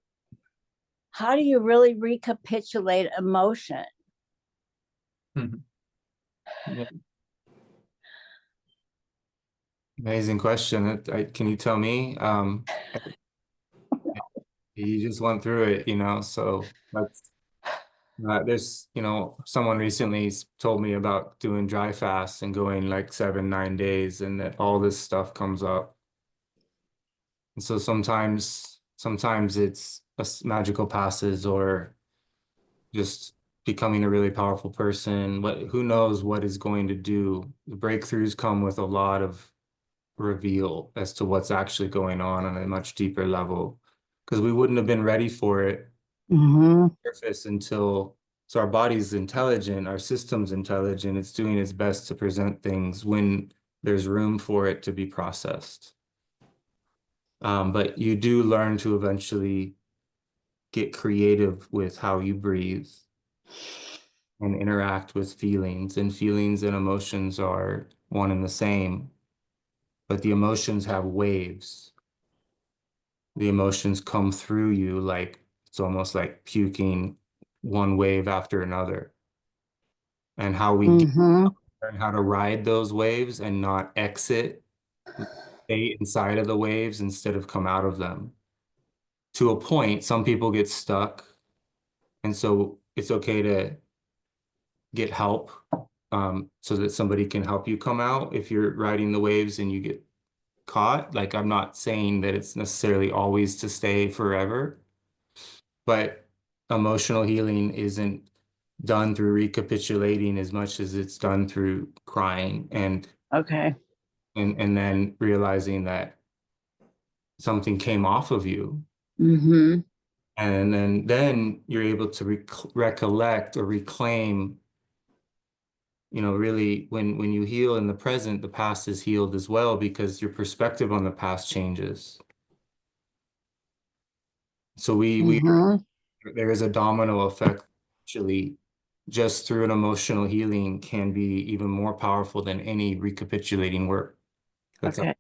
S6: how do you really recapitulate emotion?
S1: Yeah. Amazing question. Can you tell me? You just went through it, so that's there's, someone recently told me about doing dry fast and going like 7, 9 days, and that all this stuff comes up. And so sometimes it's magical passes, or just becoming a really powerful person. Who knows what is going to do. The breakthroughs come with a lot of reveal as to what's actually going on a much deeper level, because we wouldn't have been ready for it surface until, so our body's intelligent, our system's intelligent, it's doing its best to present things when there's room for it to be processed. But you do learn to eventually get creative with how you breathe, and interact with feelings, and feelings and emotions are one and the same, but the emotions have waves. The emotions come through you like it's almost like puking one wave after another. And how we learn how to ride those waves and not exit, stay inside of the waves instead of come out of them. To a point, some people get stuck, and so it's okay to get help, so that somebody can help you come out if you're riding the waves and you get caught. Like, I'm not saying that it's necessarily always to stay forever, but emotional healing isn't done through recapitulating as much as it's done through crying and
S6: Okay.
S1: then realizing that something came off of you.
S6: Mm-hmm.
S1: And then you're able to recollect or reclaim, really when you heal in the present, the past is healed as well, because your perspective on the past changes. So there is a domino effect, actually, just through an emotional healing can be even more powerful than any recapitulating work.
S6: Okay.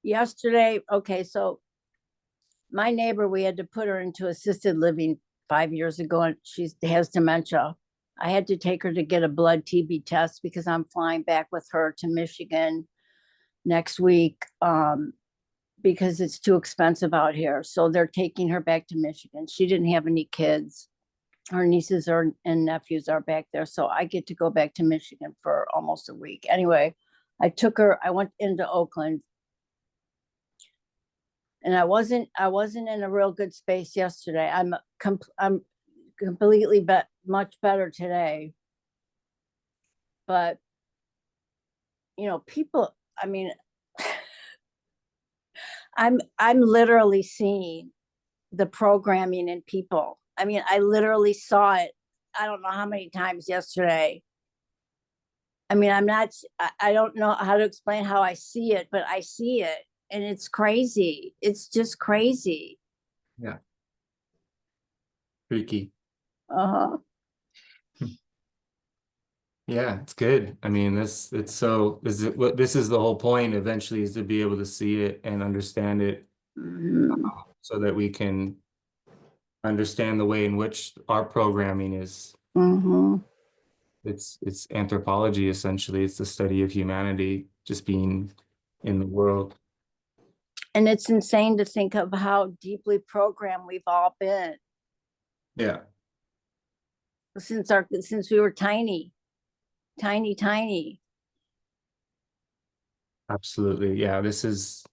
S6: Yesterday, okay, so my neighbor, we had to put her into assisted living 5 years ago, and she has dementia. I had to take her to get a blood TB test because I'm flying back with her to Michigan next week, because it's too expensive out here. So they're taking her back to Michigan. She didn't have any kids. Her nieces and nephews are back there. So I get to go back to Michigan for almost a week. Anyway, I went into Oakland, and I wasn't in a real good space yesterday. I'm completely much better today. But people, I mean, I'm literally seeing the programming in people. I mean, I literally saw it. I don't know how many times yesterday. I mean, I don't know how to explain how I see it, but I see it, and it's crazy. It's just crazy.
S1: Yeah. Freaky.
S6: Uh-huh.
S1: Yeah, it's good. I mean, this is the whole point eventually, is to be able to see it and understand it, so that we can understand the way in which our programming is. It's anthropology, essentially. It's the study of humanity just being in the world.
S6: And it's insane to think of how deeply programmed we've all been.
S1: Yeah.
S6: Since we were tiny.
S1: Absolutely. Yeah, this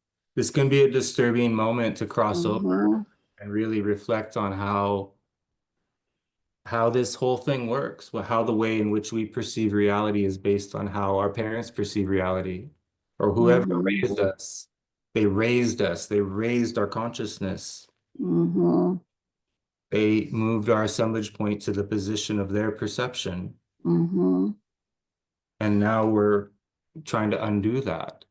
S1: can be a disturbing moment to cross over and really reflect on how this whole thing works, how the way in which we perceive reality is based on how our parents perceive reality, or whoever raised us. They raised us, they raised our consciousness. They moved our assemblage point to the position of their perception. And now we're trying to undo that.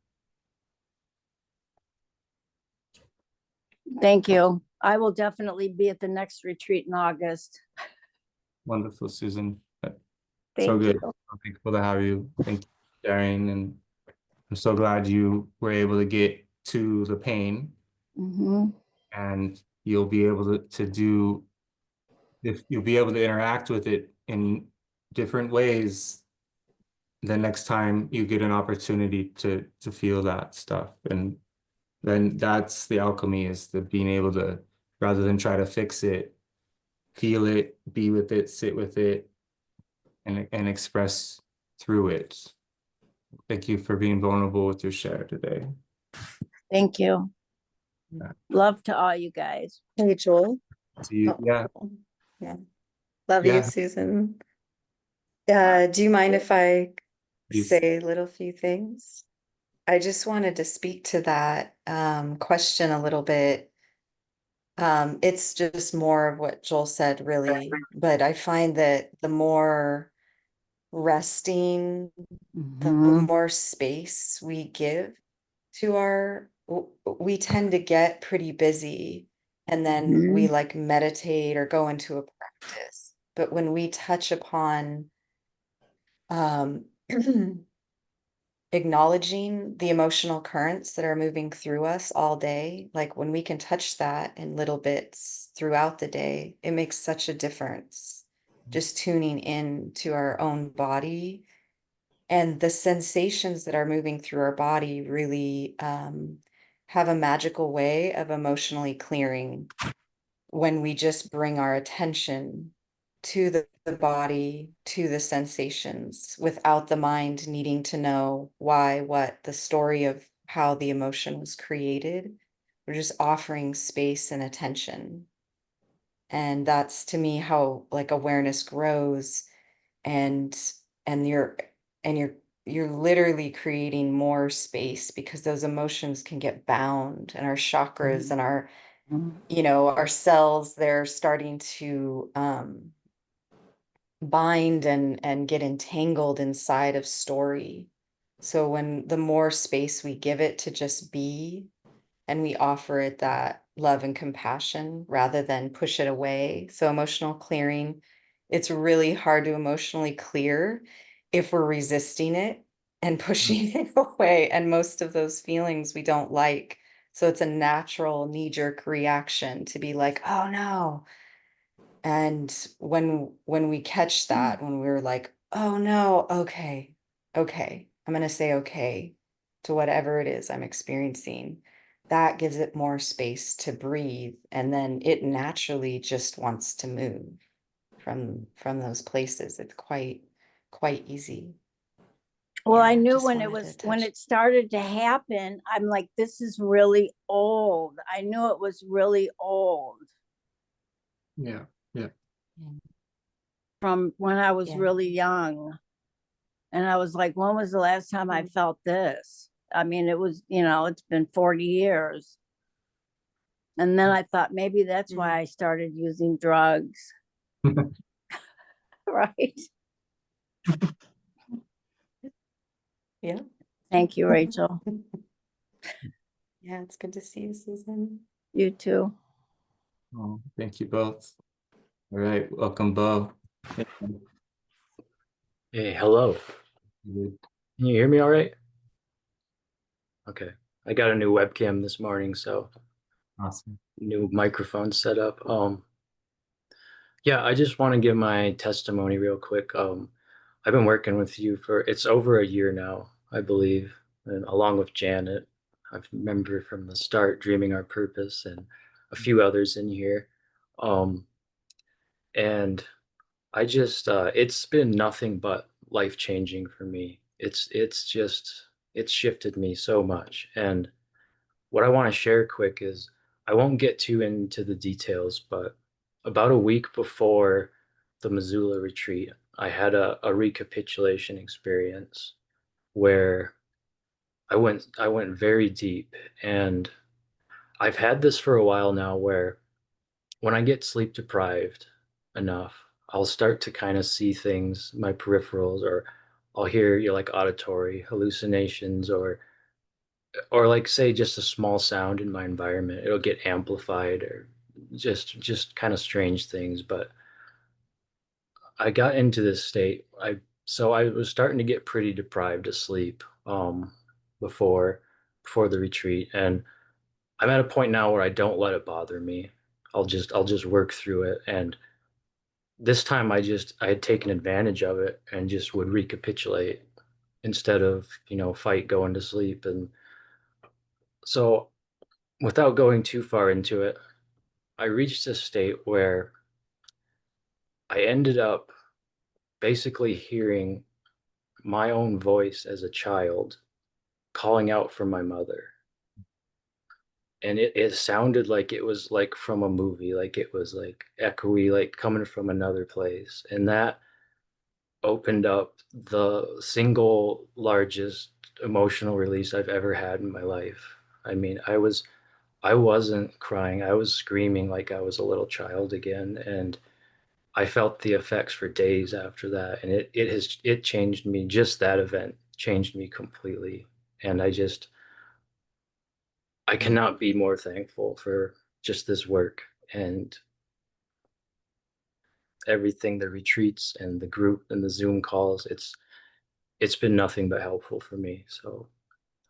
S6: Thank you. I will definitely be at the next retreat in August.
S1: Wonderful, Susan.
S6: Thank
S1: So good.
S6: you.
S1: I'm thankful to have you. Thank you for sharing. And I'm so glad you were able to get to the pain, and you'll be able to do, if you'll be able to interact with it in different ways the next time you get an opportunity to feel that stuff. And then that's the alchemy, is the being able to, rather than try to fix it, feel it, be with it, sit with it, and express through it. Thank you for being vulnerable with your share today.
S6: Thank you.
S1: Yeah.
S6: Love to all you guys.
S2: Hey, Joel.
S1: To you. Yeah.
S2: Yeah. Love
S1: Yeah.
S2: you, Susan. Do you mind if I
S1: Please.
S2: say a little few things? I just wanted to speak to that question a little bit. It's just more of what Joel said, really, but I find that the more resting, the more space we give to we tend to get pretty busy and then we
S6: Mhm.
S2: like meditate or go into a practice. But when we touch upon um acknowledging the emotional currents that are moving through us all day, like when we can touch that in little bits throughout the day, it makes such a difference. Just tuning in to our own body and the sensations that are moving through our body really have a magical way of emotionally clearing when we just bring our attention to the body, to the sensations, without the mind needing to know why, what, the story of how the emotion was created. We're just offering space and attention. And that's to me how like awareness grows, and and you're and you're literally creating more space because those emotions can get bound, and our chakras and our, you know, our cells, they're starting to bind and get entangled inside of story. So when the more space we give it to just be, and we offer it that love and compassion rather than push it away. So emotional clearing, it's really hard to emotionally clear if we're resisting it and pushing it away. And most of those feelings we don't like. So it's a natural knee-jerk reaction to be like, oh no. And when we catch that, when we're like, oh no, okay, okay, I'm gonna say okay to whatever it is I'm experiencing, that gives it more space to breathe, and then it naturally just wants to move from those places. It's quite easy.
S6: Well, I
S2: Yeah,
S6: knew
S2: just
S6: when it
S2: wanted to
S6: was when
S2: touch.
S6: it started to happen, I'm like, this is really old. I knew it was really old
S1: Yeah. Yeah.
S6: from when I was
S2: Yeah.
S6: really young. And I was like, when was the last time I felt this? I mean, it was, it's been 40 years. And then I thought maybe that's why I started using drugs. Right.
S2: Yeah.
S6: Thank you, Rachel.
S2: Yeah, it's good to see you, Susan.
S6: You too.
S1: Oh, thank you both. All right, welcome, Bo.
S7: Hey, hello.
S1: Good.
S7: Can you hear me all right? Okay. I got a new webcam this morning, so
S1: Awesome.
S7: new microphone set up. Yeah, I just want to give my testimony real quick. I've been working with you for it's over a year now, I believe, and along with Janet. I've remember from the start Dreaming Our Purpose and a few others in here. Um, and I just it's been nothing but life-changing for me. It's shifted me so much. And what I want to share quick is I won't get too into the details, but about a week before the Missoula retreat, I had a recapitulation experience where I went very deep, and I've had this for a while now where when I get sleep deprived enough, I'll start to kind of see things, my peripherals, or I'll hear like auditory hallucinations, or like say just a small sound in my environment. It'll get amplified, or just kind of strange things. But I got into this state. I was starting to get pretty deprived of sleep before before the retreat, and I'm at a point now where I don't let it bother me. I'll just work through it. And this time I had taken advantage of it and just would recapitulate instead of, fight going to sleep. And so without going too far into it, I reached a state where I ended up basically hearing my own voice as a child calling out for my mother. And it sounded like it was like from a movie, like it was like echoey, like coming from another place. And that opened up the single largest emotional release I've ever had in my life. I mean, I wasn't crying. I was screaming like I was a little child again, and I felt the effects for days after that, and it changed me. Just that event changed me completely, and I cannot be more thankful just this work and everything, the retreats and the group and the Zoom calls. It's been nothing but helpful for me. So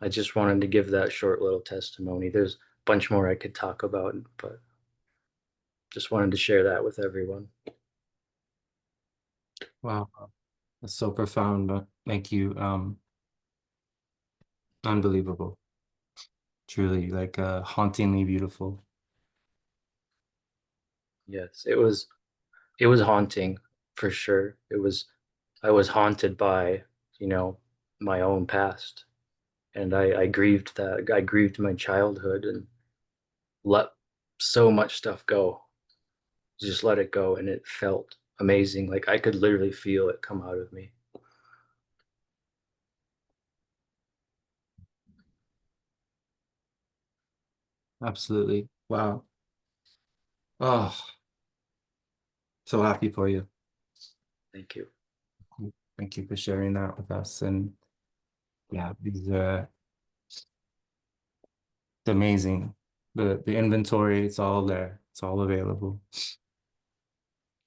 S7: I just wanted to give that short little testimony. There's a bunch more I could talk about, but just wanted to share that with everyone.
S1: Wow, that's so profound. Thank you. Unbelievable. Truly, like hauntingly beautiful.
S7: Yes, it was haunting for sure. I was haunted by, you know, my own past. And I grieved that. I grieved my childhood and let so much stuff go. Just let it go, and it felt amazing. Like I could literally feel it come out of me.
S1: Absolutely. Wow. Oh, so happy for you.
S7: Thank you.
S1: Thank you for sharing that with us. And yeah, these are it's amazing. The inventory, it's all there. It's all available.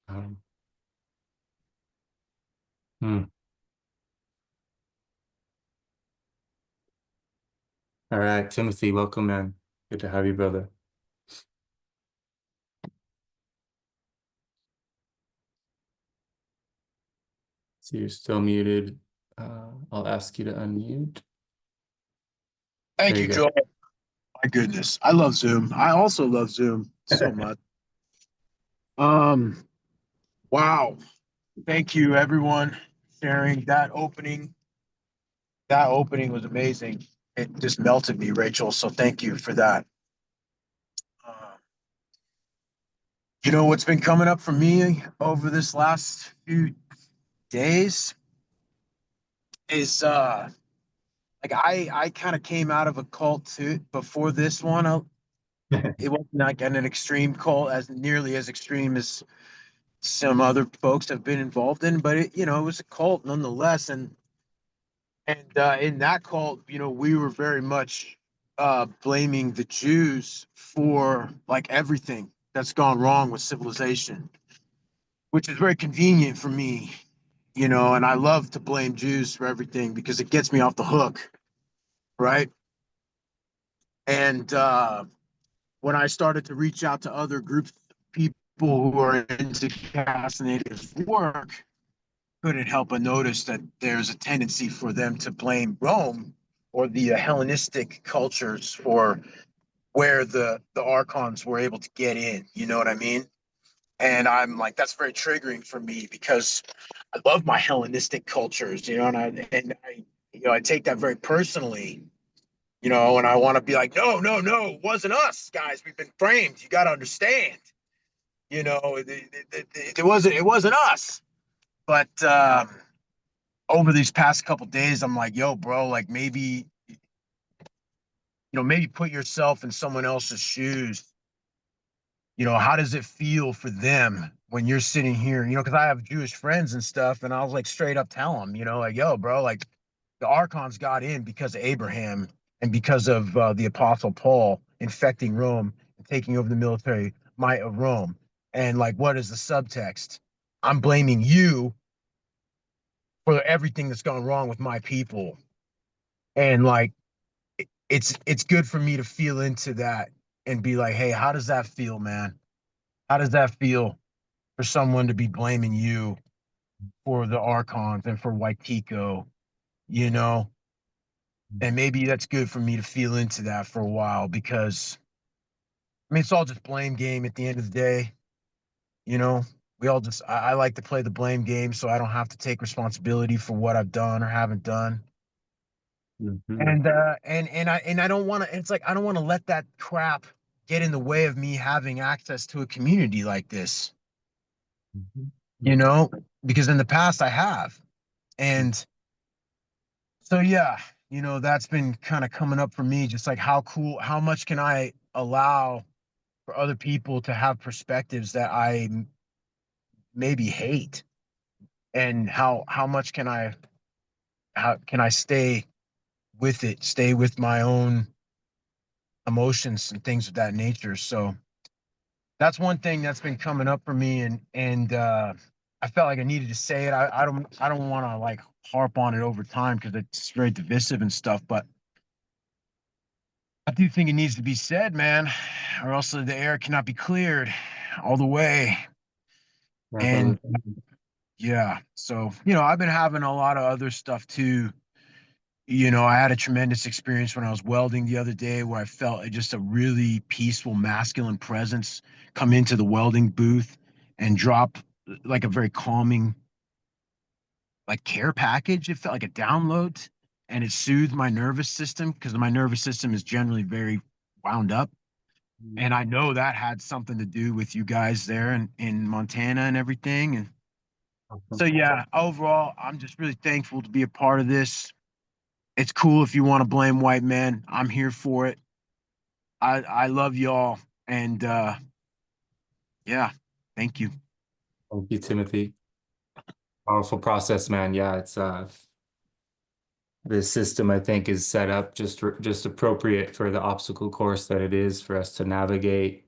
S1: Um, hmm. All right, Timothy, welcome, man. Good to have you, brother. So you're still muted. I'll ask you to unmute.
S8: Thank
S1: There
S8: you,
S1: you go.
S8: Joel. My goodness. I love Zoom. I also love Zoom so much. Wow. Thank you everyone sharing that opening. That opening was amazing. It just melted me, Rachel. So thank you for that. You know what's been coming up for me over this last few days is like I kind of came out of a cult too before this one. It wasn't like an extreme cult as nearly as extreme as some other folks have been involved in, but it, it was a cult nonetheless. And in that cult, we were very much blaming the Jews for like everything that's gone wrong with civilization, which is very convenient for me, and I love to blame Jews for everything because it gets me off the hook, right? And when I started to reach out to other groups, people who are into Castaneta's work, couldn't help but notice that there's a tendency for them to blame Rome or the Hellenistic cultures for where the archons were able to get in. You know what I mean? And I'm like, that's very triggering for me because I love my Hellenistic cultures, and I take that very personally, and I want to be like, no, no, no, it wasn't us, guys. We've been framed. You got to understand, it wasn't us. But over these past couple days, I'm like, yo, bro, like maybe put yourself in someone else's shoes. How does it feel for them when you're sitting here? Because I have Jewish friends and stuff, and I was like straight up tell them, like, yo, bro, like the archons got in because of Abraham and because of the Apostle Paul infecting Rome and taking over the military might of Rome. And like, what is the subtext? I'm blaming you for everything that's gone wrong with my people. And like, it's good for me to feel into that and be like, hey, how does that feel, man? How does that feel for someone to be blaming you for the archons and for Waikiko, you know? And maybe that's good for me to feel into that for a while because I mean it's all just blame game at the end of the day, you know. We all just I like to play the blame game so I don't have to take responsibility for what I've done or haven't done.
S1: Mhm.
S8: And I don't want to. It's like I don't want to let that crap get in the way of me having access to a community like this,
S1: Mhm.
S8: you know, because in the past I have. And so yeah, that's been kind of coming up for me, just like how much can I allow for other people to have perspectives that I maybe hate, and how much how can I stay with it, stay with my own emotions and things of that nature. So that's one thing that's been coming up for me, and I felt like I needed to say it. I don't want to like harp on it over time because it's very divisive and stuff, but I do think it needs to be said, man, or else the air cannot be cleared all the way.
S1: Yeah,
S8: And
S1: brother.
S8: yeah, so I've been having a lot of other stuff too. I had a tremendous experience when I was welding the other day where I felt just a really peaceful masculine presence come into the welding booth and drop like a very calming like care package. It felt like a download and it soothed my nervous system because my nervous system is generally very wound up. And I know that had something to do with you guys there in Montana and everything. And so, yeah, overall, I'm just really thankful to be a part of this. It's cool if you want to blame white men. I'm here for it. I love y'all. And yeah, thank you.
S1: Thank you, Timothy. Powerful process, man. Yeah, it's this system I think is set up just appropriate for the obstacle course that it is for us to navigate.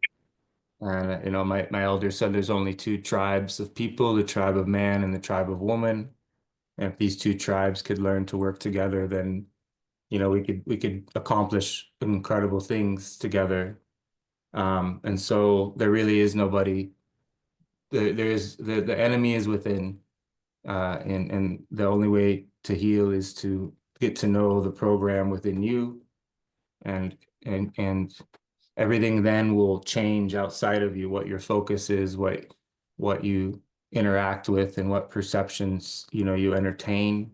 S1: And my elder said there's only two tribes of people, the tribe of man and the tribe of woman. And if these two tribes could learn to work together, then we could accomplish incredible things together. And so there really is nobody. There's the enemy is within, and the only way to heal is to get to know the program within you, and and everything then will change outside of you. What your focus is, what you interact with, and what perceptions you entertain,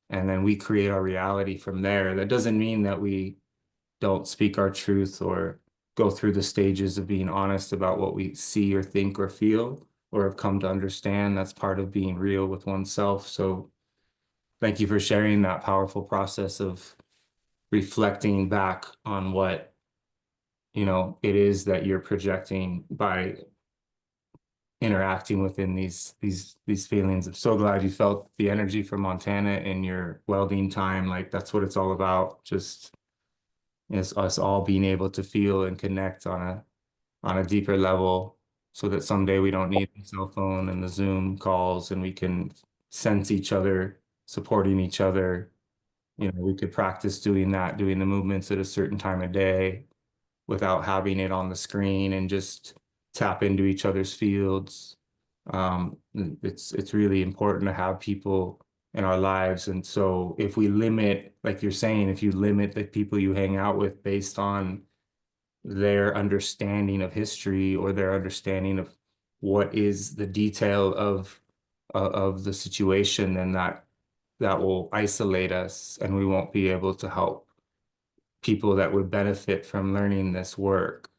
S1: and then we create our reality from there. That doesn't mean that we don't speak our truth or go through the stages of being honest about what we see or think or feel or have come to understand. That's part of being real with oneself. So thank you for sharing that powerful process of reflecting back on what it is that you're projecting by interacting within these feelings. I'm so glad you felt the energy from Montana in your welding time. Like that's what it's all about. Just is us all being able to feel and connect on a deeper level so that someday we don't need the cell phone and the Zoom calls and we can sense each other, supporting each other. We could practice doing that, doing the movements at a certain time of day without having it on the screen and just tap into each other's fields. It's really important to have people in our lives. And so if we limit, like you're saying, if you limit the people you hang out with based on their understanding of history or their understanding of what is the detail of the situation, then that will isolate us and we won't be able to help people that would benefit from learning this work.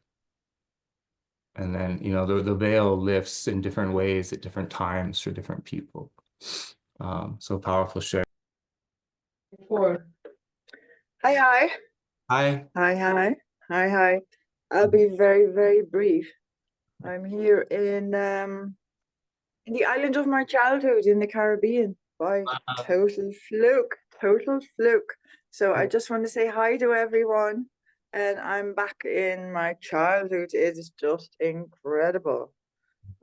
S1: And then, the veil lifts in different ways at different times for different people. So powerful share.
S9: Four. Hi.
S1: Hi.
S9: Hi. I'll be very, very brief. I'm here in the island of my childhood in the Caribbean by total fluke. So I just want to say hi to everyone. And I'm back in my childhood. It is just incredible.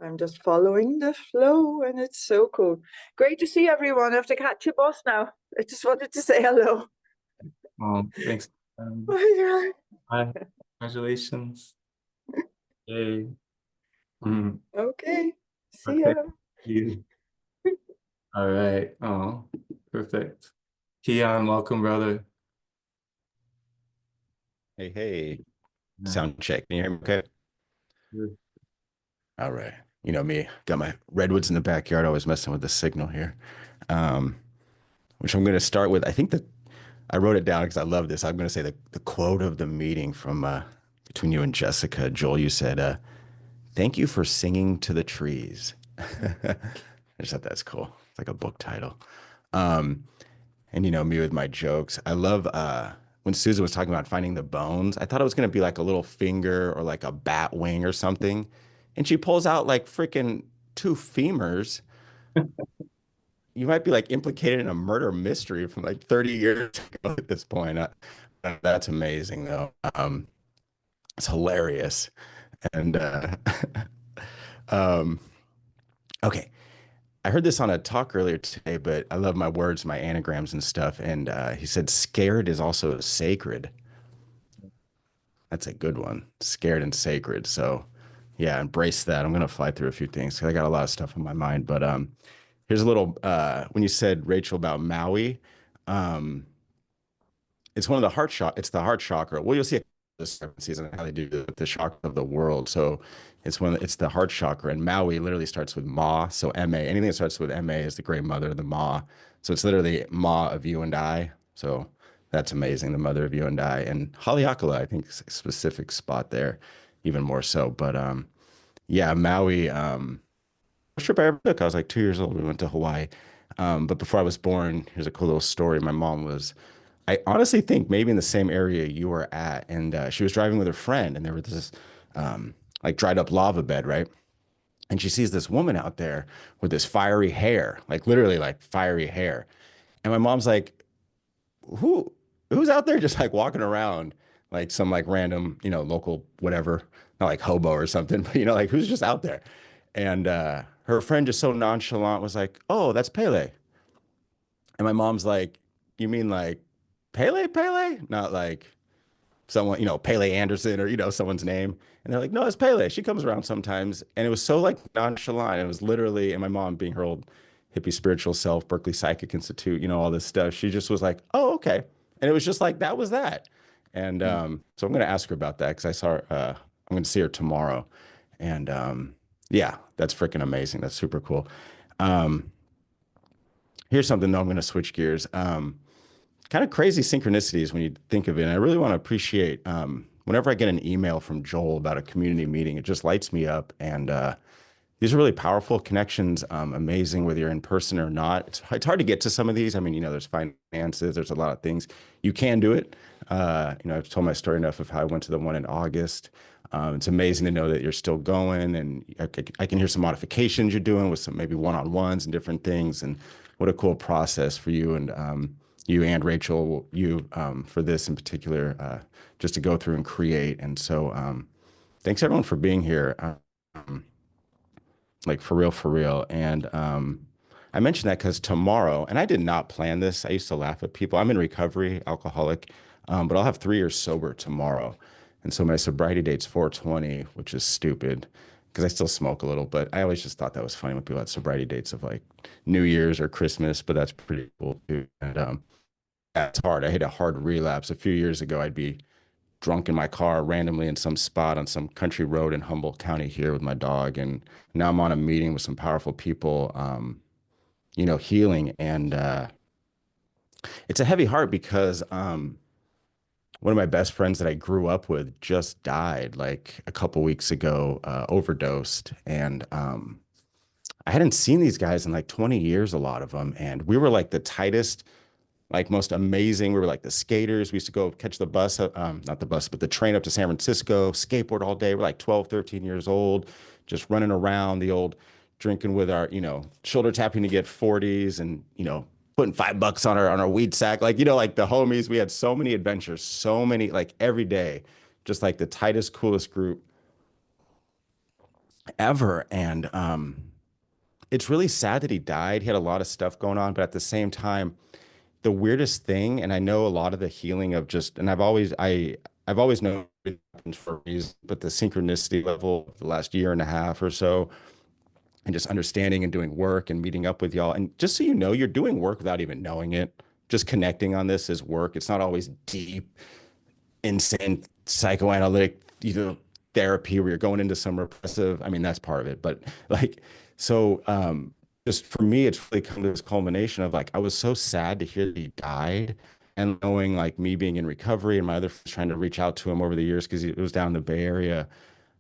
S9: I'm just following the flow and it's so cool. Great to see everyone. I have to catch a bus now. I just wanted to say hello.
S1: Thanks.
S9: Bye.
S1: Hi. Congratulations. Yay. Mm.
S9: Okay. See ya.
S1: You. All right. Oh, perfect. Keon, welcome, brother.
S10: Hey.
S1: Yeah.
S10: Sound check. Can you hear me okay?
S1: Good.
S10: All right. You know me, got my redwoods in the backyard, always messing with the signal here. Which I'm going to start with. I think that I wrote it down because I love this. I'm going to say the quote of the meeting from between you and Jessica. Joel, you said, thank you for singing to the trees. I just thought that's cool. It's like a book title. And me with my jokes. I love when Susan was talking about finding the bones. I thought it was going to be like a little finger or like a bat wing or something. And she pulls out like freaking two femurs. You might be like implicated in a murder mystery from like 30 years ago at this point. That's amazing though. It's hilarious. And um, okay. I heard this on a talk earlier today, but I love my words, my anagrams and stuff. And he said, scared is also sacred. That's a good one. Scared and sacred. So yeah, embrace that. I'm going to fly through a few things because I got a lot of stuff in my mind. But here's a little, when you said, Rachel, about Maui, um, it's one of the heart chakra. It's the heart chakra. Well, you'll see a discrepancies in how they do the chakra of the world. So it's the heart chakra, and Maui literally starts with Ma. So Ma, anything that starts with Ma is the great mother, the Ma. So it's literally Ma of you and I. So that's amazing, the mother of you and I. And Haleakala, I think, is a specific spot there, even more so. But yeah, Maui. First trip I ever took, I was like 2 years old. We went to Hawaii. But before I was born, here's a cool little story. My mom was, I honestly think maybe in the same area you were at, and she was driving with her friend, and there was this like dried up lava bed, right? And she sees this woman out there with this fiery hair, like literally like fiery hair. And my mom's like, who who's out there just like walking around like some like random, local whatever, not like hobo or something, but like who's just out there? And her friend just so nonchalant was like, "Oh, that's Pele." And my mom's like, "You mean like Pele, Pele? Not like someone, Pele Anderson or, someone's name." And they're like, "No, it's Pele. She comes around sometimes." And it was so like nonchalant. It was literally, and my mom being her old hippie spiritual self, Berkeley Psychic Institute, all this stuff. She just was like, "Oh, okay." And it was just like, that was that. And so I'm going to ask her about that because I saw her, I'm going to see her tomorrow. And yeah, that's freaking amazing. That's super cool. Um, Here's something though, I'm going to switch gears. Kind of crazy synchronicities when you think of it. And I really want to appreciate whenever I get an email from Joel about a community meeting, it just lights me up. And these are really powerful connections, amazing whether you're in person or not. It's hard to get to some of these. I mean, there's finances, there's a lot of things. You can do it. I've told my story enough of how I went to the one in August. It's amazing to know that you're still going, and I can hear some modifications you're doing with some maybe one-on-ones and different things. And what a cool process for you and Rachel, for this in particular, just to go through and create. And so thanks everyone for being here. Like for real. And I mentioned that because tomorrow, and I did not plan this. I used to laugh at people. I'm in recovery, alcoholic, but I'll have 3 years sober tomorrow. And so my sobriety date's 4/20, which is stupid because I still smoke a little, but I always just thought that was funny when people had sobriety dates of like New Year's or Christmas, but that's pretty cool too. And that's hard. I hit a hard relapse. A few years ago, I'd be drunk in my car randomly in some spot on some country road in Humboldt County here with my dog. And now I'm on a meeting with some powerful people, healing. And it's a heavy heart because one of my best friends that I grew up with just died like a couple weeks ago, overdosed. And I hadn't seen these guys in like 20 years, a lot of them. And we were like the tightest, like most amazing. We were like the skaters. We used to go catch the bus, not the bus, but the train up to San Francisco, skateboard all day. We're like 12, 13 years old, just running around the old drinking with our, shoulder tapping to get 40s and, putting $5 on our weed sack. Like, like the homies, we had so many adventures, so many, like every day, just like the tightest, coolest group ever. And it's really sad that he died. He had a lot of stuff going on, but at the same time, the weirdest thing, and I know a lot of the healing of just, and I've always known it happens for a reason, but the synchronicity level of the last year and a half or so, and just understanding and doing work and meeting up with y'all. And just so you know, you're doing work without even knowing it. Just connecting on this is work. It's not always deep, insane psychoanalytic, therapy where you're going into some repressive. I mean, that's part of it. But like, so just for me, it's really come to this culmination of like, I was so sad to hear that he died, and knowing like me being in recovery and my other friends trying to reach out to him over the years because it was down in the Bay Area.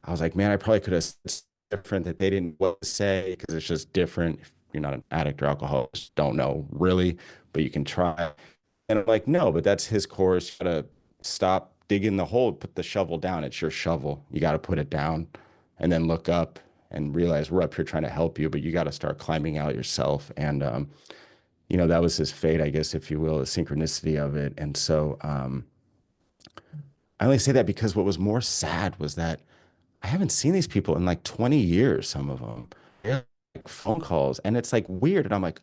S10: I was like, man, I probably could have said different that they didn't know what to say because it's just different. If you're not an addict or alcoholic, just don't know really, but you can try. And I'm like, no, but that's his course. You gotta stop digging the hole, put the shovel down. It's your shovel. You got to put it down and then look up and realize we're up here trying to help you, but you got to start climbing out yourself. And, that was his fate, I guess, if you will, the synchronicity of it. And so I only say that because what was more sad was that I haven't seen these people in like 20 years, some of them. Yeah, like phone calls. And it's like weird. And I'm like,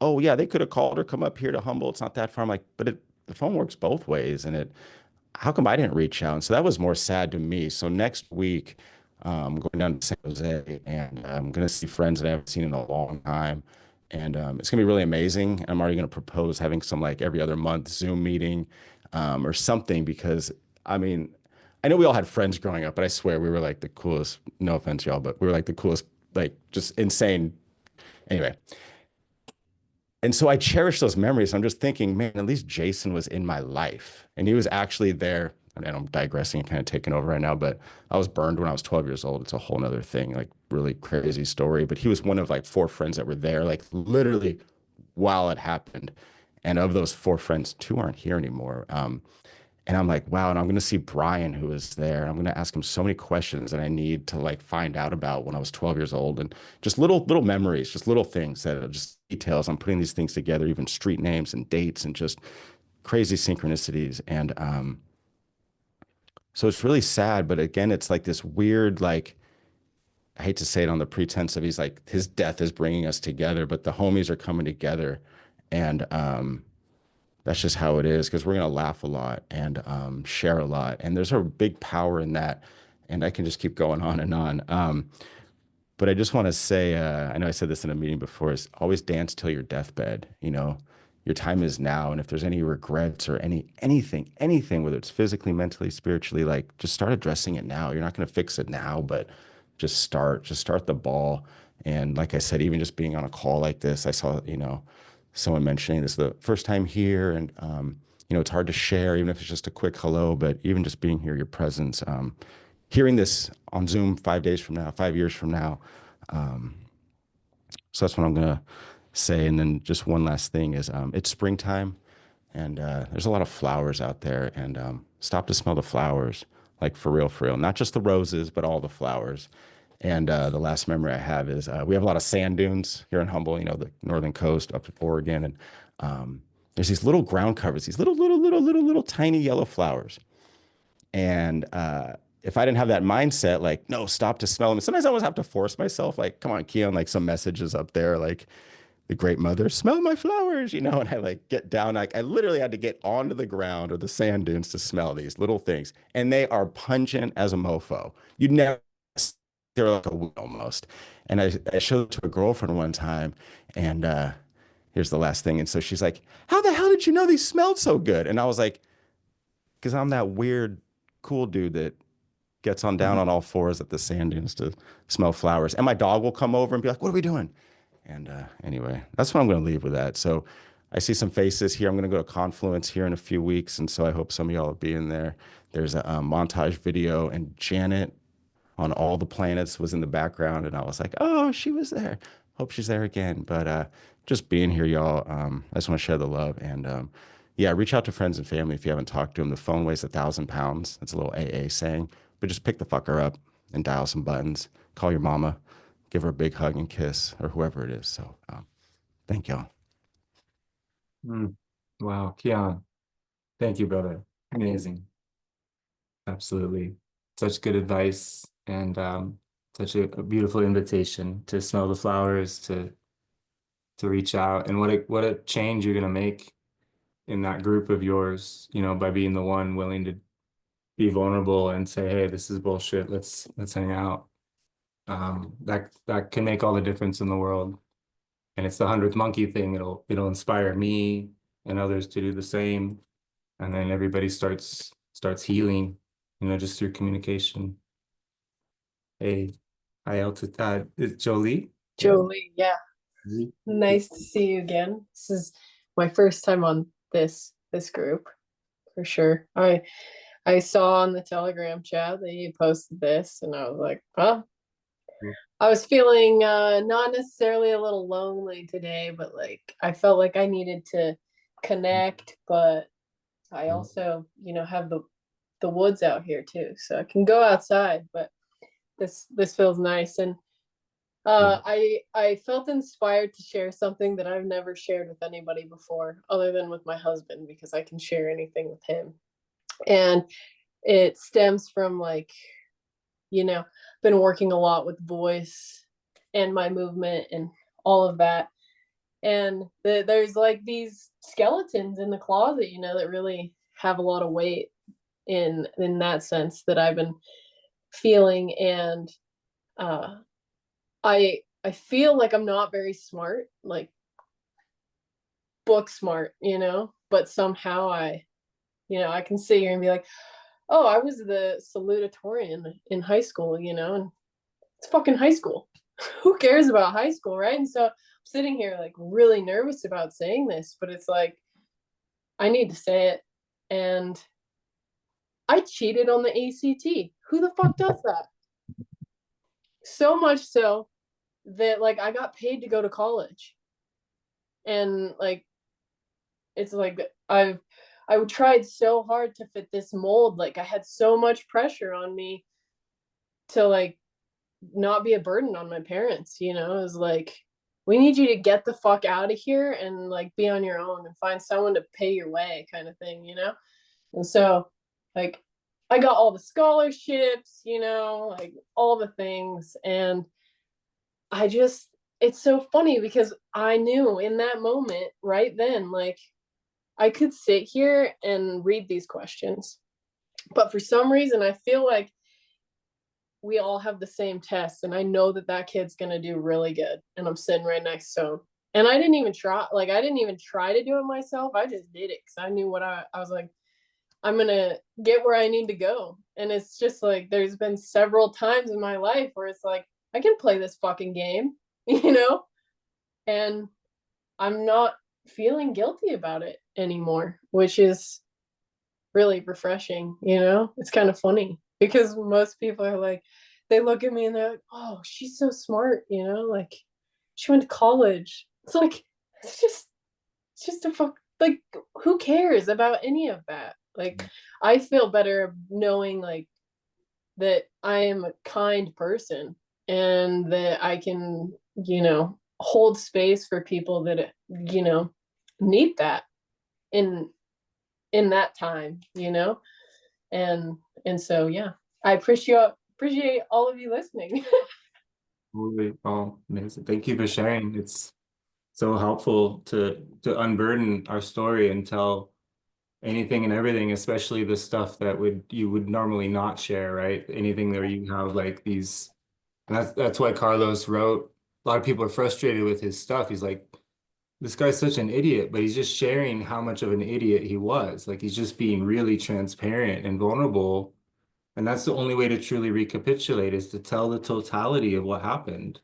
S10: oh yeah, they could have called or come up here to Humble. It's not that far. I'm like, but the phone works both ways. And how come I didn't reach out? And so that was more sad to me. So next week, I'm going down to San Jose and I'm going to see friends that I haven't seen in a long time. And it's going to be really amazing. I'm already going to propose having some like every other month Zoom meeting or something because I mean, I know we all had friends growing up, but I swear we were like the coolest, no offense, y'all, but we were like the coolest, like just insane. Anyway, and so I cherish those memories. I'm just thinking, man, at least Jason was in my life and he was actually there. And I'm digressing and kind of taking over right now, but I was burned when I was 12 years old. It's a whole nother thing, like really crazy story. But he was one of like 4 friends that were there, like literally while it happened. And of those 4 friends, 2 aren't here anymore. And I'm like, wow. And I'm going to see Brian, who is there. I'm going to ask him so many questions that I need to like find out about when I was 12 years old and just little memories, just little things that are just details. I'm putting these things together, even street names and dates and just crazy synchronicities. And so it's really sad. But again, it's like this weird, like, I hate to say it on the pretense of he's like, his death is bringing us together, but the homies are coming together. And, that's just how it is because we're going to laugh a lot and share a lot. And there's a big power in that. And I can just keep going on and on. But I just want to say, I know I said this in a meeting before, is always dance till your deathbed. You know, your time is now. And if there's any regrets or anything, whether it's physically, mentally, spiritually, like just start addressing it now. You're not going to fix it now, but just start the ball. And like I said, even just being on a call like this, I saw, someone mentioning this is the first time here. And, it's hard to share, even if it's just a quick hello, but even just being here, your presence, hearing this on Zoom 5 days from now, 5 years from now. So that's what I'm going to say. And then just one last thing is it's springtime and there's a lot of flowers out there and stop to smell the flowers, like for real, not just the roses, but all the flowers. And the last memory I have is we have a lot of sand dunes here in Humble, the northern coast up to Oregon. And there's these little ground covers, these little tiny yellow flowers. And if I didn't have that mindset, like, no, stop to smell them. Sometimes I always have to force myself, like, come on, Keon, like some messages up there, like the great mother, smell my flowers, and I like get down, like I literally had to get onto the ground or the sand dunes to smell these little things. And they are pungent as a mofo. You'd never, they're like a weed almost. And I showed it to a girlfriend one time and here's the last thing. And so she's like, how the hell did you know these smelled so good? And I was like, because I'm that weird, cool dude that gets on down on all fours at the sand dunes to smell flowers. And my dog will come over and be like, what are we doing? And anyway, that's what I'm going to leave with that. So I see some faces here. I'm going to go to Confluence here in a few weeks. And so I hope some of y'all will be in there. There's a montage video and Janet on all the planets was in the background. And I was like, oh, she was there. Hope she's there again. But just being here, y'all, I just want to share the love. And yeah, reach out to friends and family if you haven't talked to them. The phone weighs 1,000 pounds. That's a little AA saying. But just pick the fucker up and dial some buttons. Call your mama. Give her a big hug and kiss or whoever it is. So thank y'all.
S1: Wow, Keon. Thank you, brother. Amazing. Absolutely. Such good advice and such a beautiful invitation to smell the flowers, to reach out. And what a change you're gonna make in that group of yours, by being the one willing to be vulnerable and say, hey, this is bullshit. Let's hang out. That can make all the difference in the world. And it's the 100th monkey thing. It'll inspire me and others to do the same. And then everybody starts healing, just through communication. Hey, hi, is Jolie?
S11: Jolie, yeah. Nice to see you again. This is my first time on this group, for sure. I saw on the Telegram chat that you posted this, and I was like, oh. I was feeling not necessarily a little lonely today, but like I felt like I needed to connect, but I also, have the woods out here too, so I can go outside, but this feels nice. And I felt inspired to share something that I've never shared with anybody before, other than with my husband, because I can share anything with him. And it stems from like you know, been working a lot with voice and my movement and all of that. And there's like these skeletons in the closet, you know, that really have a lot of weight in that sense that I've been feeling. And I feel like I'm not very smart, like book smart, you know, but somehow I can sit here and be like, oh, I was the salutatorian in high school, you know, and it's fucking high school. Who cares about high school, right? And so I'm sitting here like really nervous about saying this, but it's like, I need to say it. And I cheated on the ACT. Who the fuck does that? So much so that like I got paid to go to college. And like, it's like I tried so hard to fit this mold. Like I had so much pressure on me to like not be a burden on my parents, you know. It was like, we need you to get the fuck out of here and like be on your own and find someone to pay your way, kind of thing, you know. And so like I got all the scholarships, you know, like all the things. And it's so funny because I knew in that moment right then, like I could sit here and read these questions, but for some reason I feel like we all have the same test, and I know that kid's gonna do really good, and I'm sitting right next to him. And I didn't even try to do it myself. I just did it because I knew what I was like, I'm gonna get where I need to go. And it's just like there's been several times in my life where it's like I can play this fucking game, you know, and I'm not feeling guilty about it anymore, which is really refreshing, you know. It's kind of funny because most people are like, they look at me and they're like, oh, she's so smart, you know, like she went to college. It's like, it's just a fuck, like, who cares about any of that? Like, I feel better knowing like that I am a kind person and that I can, you know, hold space for people that, you know, need that in that time, you know. And so yeah, I appreciate all of you listening.
S1: Totally. Oh, amazing. Thank you for sharing. It's so helpful to unburden our story and tell anything and everything, especially the stuff that you would normally not share, right? Anything where you have like these, and that's why Carlos wrote, a lot of people are frustrated with his stuff. He's like, this guy's such an idiot, but he's just sharing how much of an idiot he was. Like he's just being really transparent and vulnerable. And that's the only way to truly recapitulate, is to tell the totality of what happened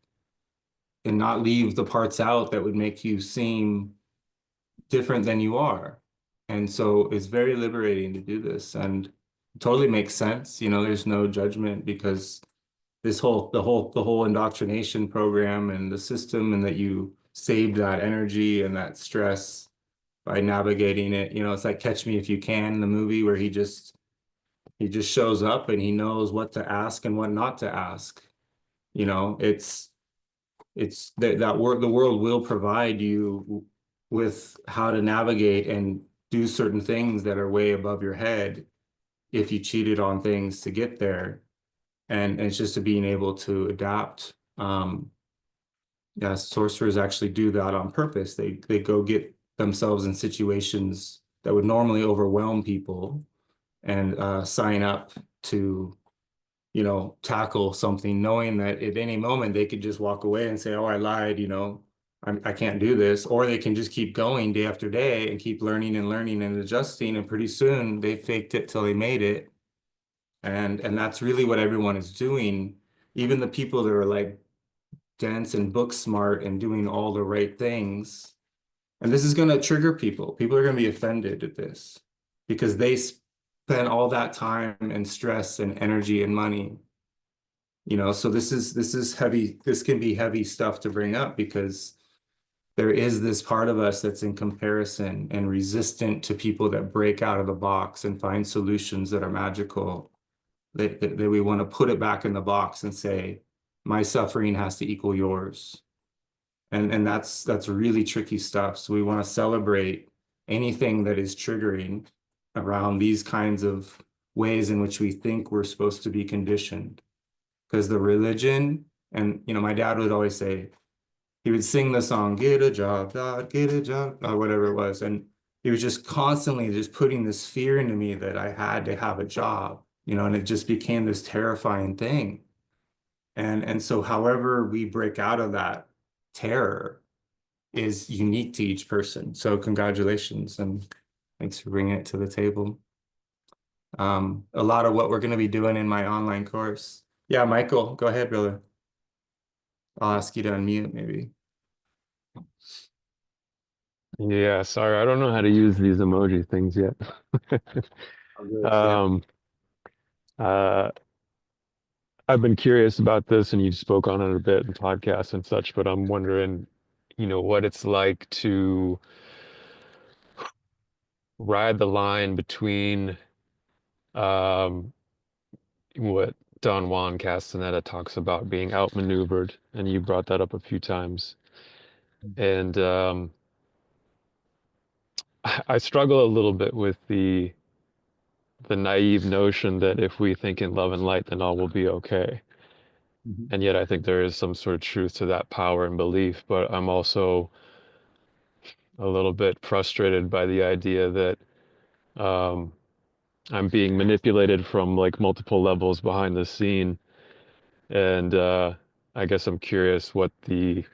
S1: and not leave the parts out that would make you seem different than you are. And so it's very liberating to do this, and it totally makes sense. You know, there's no judgment, because the whole indoctrination program and the system, and that you saved that energy and that stress by navigating it. You know, it's like Catch Me If You Can, the movie, where he just shows up and he knows what to ask and what not to ask. You know, it's the world will provide you with how to navigate and do certain things that are way above your head if you cheated on things to get there. And it's just to being able to adapt. Yeah, sorcerers actually do that on purpose. They go get themselves in situations that would normally overwhelm people, and sign up to, you know, tackle something, knowing that at any moment they could just walk away and say, oh, I lied, you know, I can't do this. Or they can just keep going day after day and keep learning and learning and adjusting. And pretty soon they faked it till they made it. And that's really what everyone is doing. Even the people that are like dense and book smart and doing all the right things. And this is going to trigger people. People are going to be offended at this because they spend all that time and stress and energy and money. You know, so this is heavy. This can be heavy stuff to bring up, because there is this part of us that's in comparison and resistant to people that break out of the box and find solutions that are magical, that we want to put it back in the box and say, my suffering has to equal yours. And that's really tricky stuff. So we want to celebrate anything that is triggering around these kinds of ways in which we think we're supposed to be conditioned. because the religion, and my dad would always say, he would sing the song, get a job, dad, get a job, or whatever it was. And he was just constantly just putting this fear into me that I had to have a job, and it just became this terrifying thing. And so however we break out of that terror is unique to each person. So congratulations and thanks for bringing it to the table. A lot of what we're going to be doing in my online course. Yeah, Michael, go ahead, brother. I'll ask you to unmute maybe.
S12: Yeah, sorry, I don't know how to use these emoji things yet. Um, uh, I've been curious about this, and you spoke on it a bit in podcasts and such, but I'm wondering, what it's like to ride the line between um, what Don Juan Castaneda talks about being outmaneuvered, and you brought that up a few times. And I struggle a little bit with the naive notion that if we think in love and light, then all will be okay. And yet I think there is some sort of truth to that power and belief, but I'm also a little bit frustrated by the idea that um, I'm being manipulated from like multiple levels behind the scene. And I guess I'm curious what the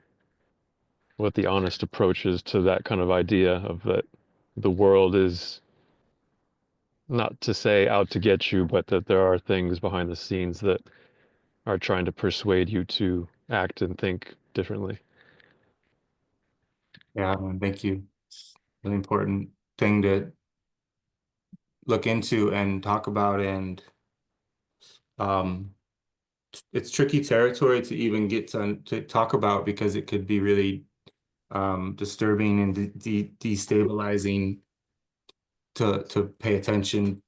S12: honest approach is to that kind of idea of that the world is not to say out to get you, but that there are things behind the scenes that are trying to persuade you to act and think differently.
S1: Yeah, thank you. Really important thing to look into and talk about, and it's tricky territory to even get to talk about because it could be really disturbing and destabilizing to pay attention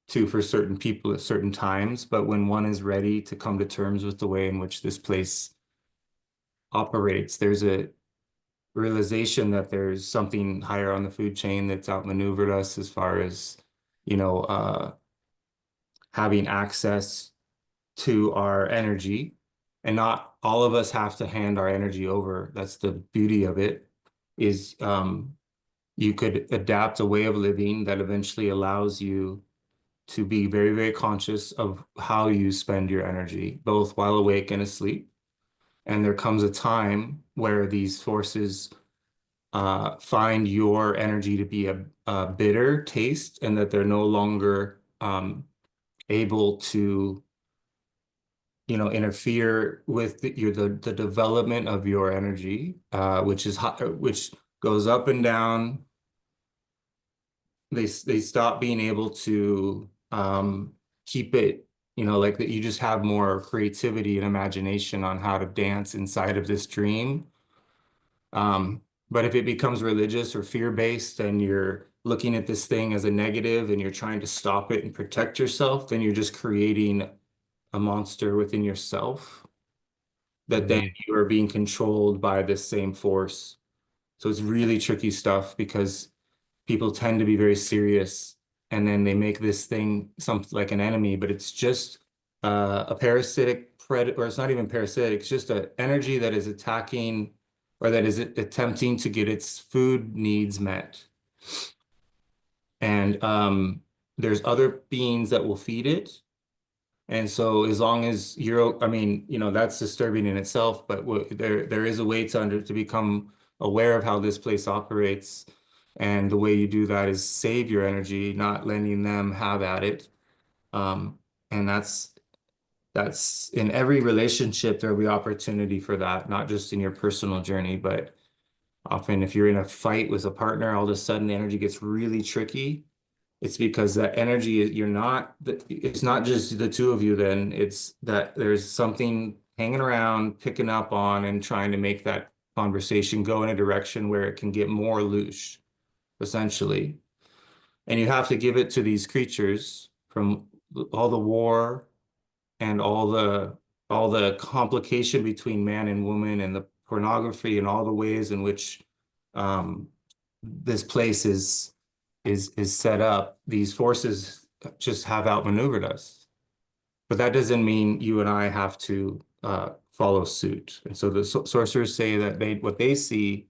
S1: to for certain people at certain times. But when one is ready to come to terms with the way in which this place operates, there's a realization that there's something higher on the food chain that's outmaneuvered us as far as, having access to our energy. And not all of us have to hand our energy over. That's the beauty of it, is you could adapt a way of living that eventually allows you to be very, very conscious of how you spend your energy, both while awake and asleep. And there comes a time where these forces find your energy to be a bitter taste, and that they're no longer able to, interfere with the development of your energy, which goes up and down. They stop being able to keep it, like that. You just have more creativity and imagination on how to dance inside of this dream. But if it becomes religious or fear-based and you're looking at this thing as a negative and you're trying to stop it and protect yourself, then you're just creating a monster within yourself that then you are being controlled by this same force. So it's really tricky stuff because people tend to be very serious and then they make this thing something like an enemy, but it's just a parasitic predator, or it's not even parasitic, it's just an energy that is attacking or that is attempting to get its food needs met. And there's other beings that will feed it. And so as long as that's disturbing in itself, but there is a way to become aware of how this place operates. And the way you do that is save your energy, not letting them have at it. And that's in every relationship, there'll be opportunity for that, not just in your personal journey, but often if you're in a fight with a partner, all of a sudden the energy gets really tricky. It's because that energy, it's not just the two of you then, it's that there's something hanging around, picking up on and trying to make that conversation go in a direction where it can get more loose, essentially. And you have to give it to these creatures from all the war and all the complication between man and woman and the pornography and all the ways in which this place is set up. These forces just have outmaneuvered us. But that doesn't mean you and I have to follow suit. And so the sorcerers say that what they see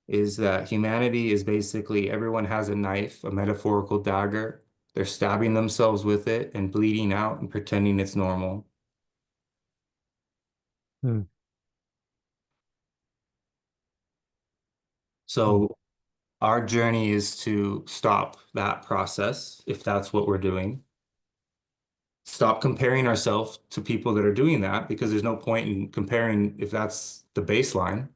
S1: is that humanity is basically everyone has a knife, a metaphorical dagger. They're stabbing themselves with it and bleeding out and pretending it's normal.
S12: Hmm.
S1: So our journey is to stop that process, if that's what we're doing. Stop comparing ourselves to people that are doing that, because there's no point in comparing if that's the baseline.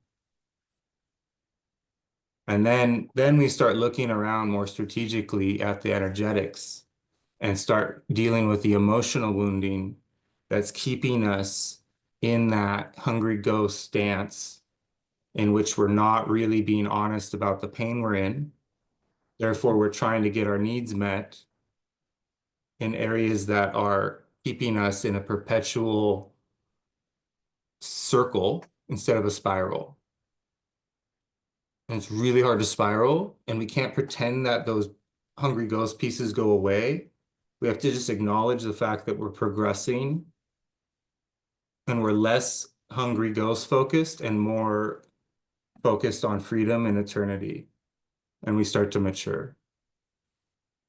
S1: And then we start looking around more strategically at the energetics and start dealing with the emotional wounding that's keeping us in that hungry ghost stance, in which we're not really being honest about the pain we're in. Therefore, we're trying to get our needs met in areas that are keeping us in a perpetual circle instead of a spiral. And it's really hard to spiral, and we can't pretend that those hungry ghost pieces go away. We have to just acknowledge the fact that we're progressing and we're less hungry ghost focused and more focused on freedom and eternity. And we start to mature.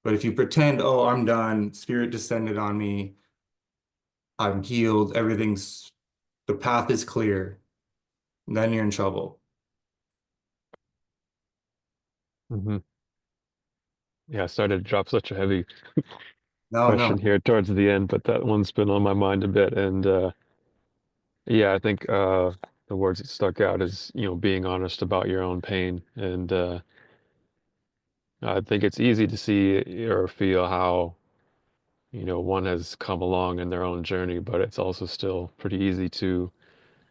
S1: But if you pretend, oh, I'm done, spirit descended on me, I'm healed, the path is clear, then you're in trouble.
S12: Mm-hmm. Yeah, I started to drop such a heavy
S1: No,
S12: question
S1: no.
S12: here towards the end, but that one's been on my mind a bit. And yeah, I think the words that stuck out is, being honest about your own pain. And I think it's easy to see or feel how, one has come along in their own journey, but it's also still pretty easy to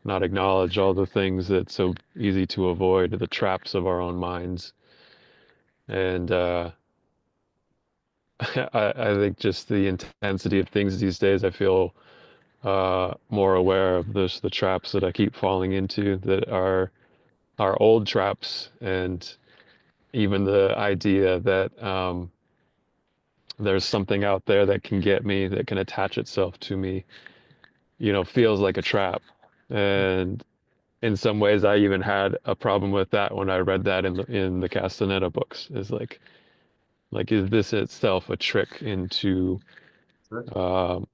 S12: not acknowledge all the things that's so easy to avoid, the traps of our own minds. And I think just the intensity of things these days, I feel more aware of the traps that I keep falling into that are old traps, and even the idea that there's something out there that can get me, that can attach itself to me, feels like a trap. And in some ways, I even had a problem with that when I read that in the Castaneda books. Is like is this itself a trick into um,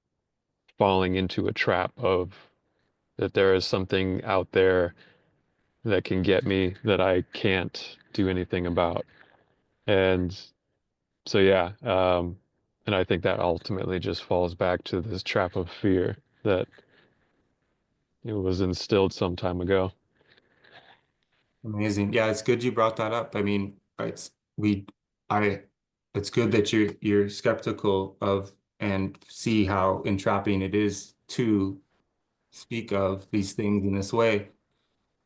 S12: falling into a trap of that there is something out there that can get me that I can't do anything about. And so, yeah, and I think that ultimately just falls back to this trap of fear that it was instilled some time ago.
S1: Amazing. Yeah, it's good you brought that up. I mean, I it's good that you're skeptical of and see how entrapping it is to speak of these things in this way.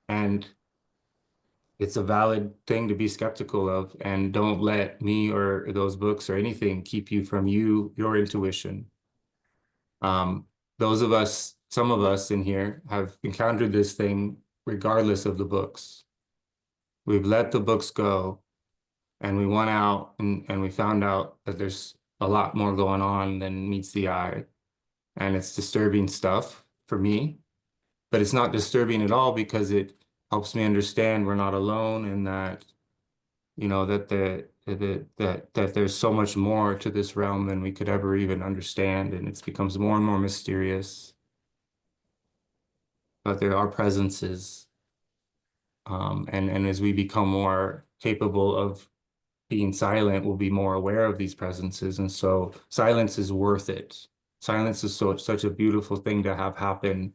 S1: And it's a valid thing to be skeptical of, and don't let me or those books or anything keep you from your intuition. Some of us in here have encountered this thing regardless of the books. We've let the books go, and we went out and we found out that there's a lot more going on than meets the eye. And it's disturbing stuff for me, but it's not disturbing at all because it helps me understand we're not alone, and that, that there's so much more to this realm than we could ever even understand. And it becomes more and more mysterious, but there are presences. And as we become more capable of being silent, we'll be more aware of these presences. And so silence is worth it. Silence is such a beautiful thing to have happen,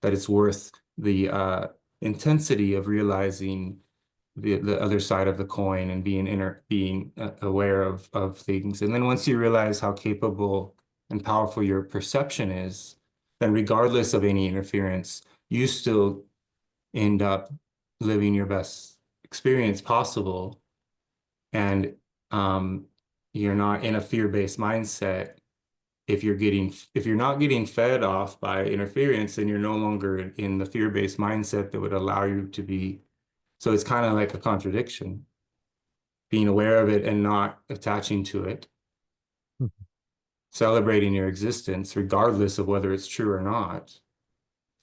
S1: that it's worth the intensity of realizing the other side of the coin and being aware of things. And then once you realize how capable and powerful your perception is, then regardless of any interference, you still end up living your best experience possible. And you're not in a fear-based mindset. If you're not getting fed off by interference, then you're no longer in the fear-based mindset that would allow you to be. So it's kind of like a contradiction, being aware of it and not attaching to it. celebrating your existence, regardless of whether it's true or not,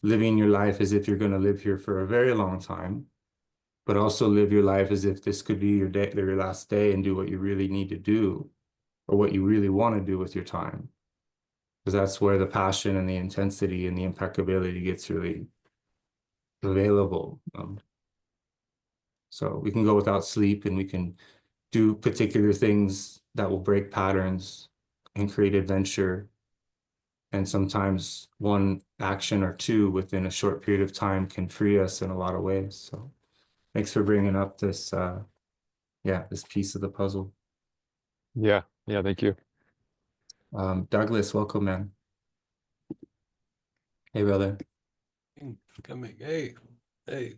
S1: living your life as if you're going to live here for a very long time, but also live your life as if this could be your day, your last day, and do what you really need to do or what you really want to do with your time. Because that's where the passion and the intensity and the impeccability gets really available. So we can go without sleep and we can do particular things that will break patterns and create adventure. And sometimes one action or two within a short period of time can free us in a lot of ways. So thanks for bringing up this, this piece of the puzzle.
S12: Yeah, thank you.
S1: Douglas, welcome, man. Hey, brother.
S13: Coming. Hey,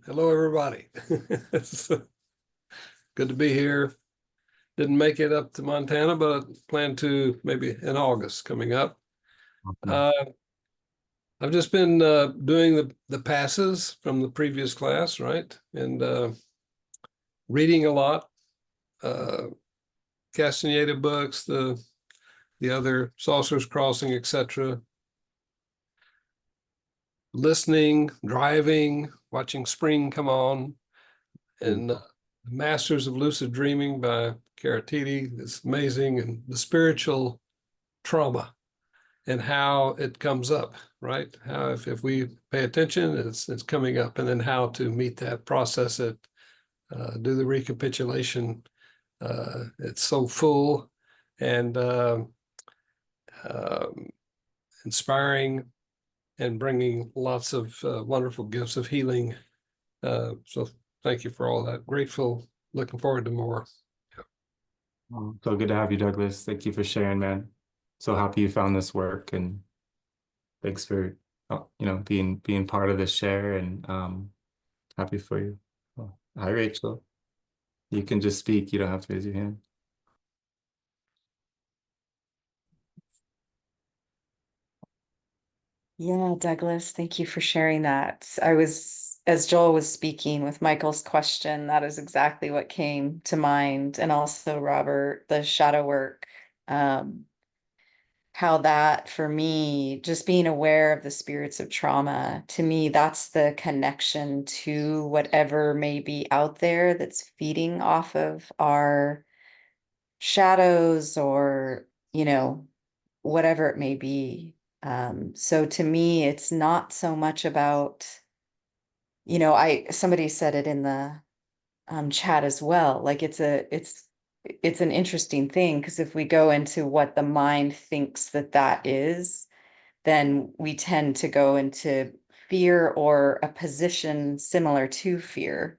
S13: hello, everybody. It's good to be here. Didn't make it up to Montana, but I plan to maybe in August coming up. I've just been doing the passes from the previous class, right? And reading a lot, Castaneda books, the other Saucers Crossing, etc. Listening, driving, watching spring come on, and Masters of Lucid Dreaming by Karatiti is amazing, and the spiritual trauma and how it comes up, right? How if we pay attention, it's coming up, and then how to meet that, process it, do the recapitulation. It's so full and inspiring, and bringing lots of wonderful gifts of healing. So thank you for all that. Grateful, looking forward to more.
S1: So good to have you, Douglas. Thank you for sharing, man. So happy you found this work, and thanks for being part of this share, and happy for you. Oh, hi, Rachel. You can just speak. You don't have to raise your hand.
S2: Yeah, Douglas, thank you for sharing that. As Joel was speaking with Michael's question, that is exactly what came to mind. And also, Robert, the shadow work, how that for me, just being aware of the spirits of trauma, to me, that's the connection to whatever may be out there that's feeding off of our shadows, or, whatever it may be. So to me, it's not so much about, somebody said it in the chat as well. Like it's an interesting thing, because if we go into what the mind thinks that is, then we tend to go into fear or a position similar to fear.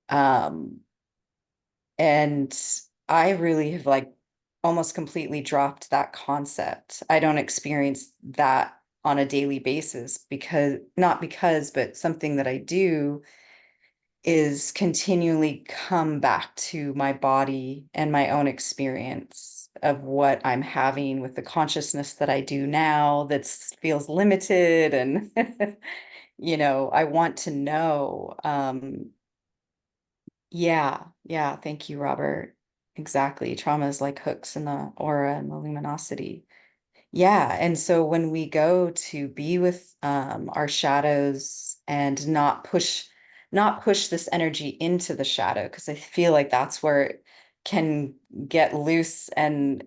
S2: And I really have almost completely dropped that concept. I don't experience that on a daily basis, but something that I do is continually come back to my body and my own experience of what I'm having with the consciousness that I do now that feels limited. And, I want to know. Yeah, thank you, Robert. Exactly. Trauma is like hooks in the aura and the luminosity. Yeah, and so when we go to be with our shadows and not push this energy into the shadow, because I feel like that's where it can get loose and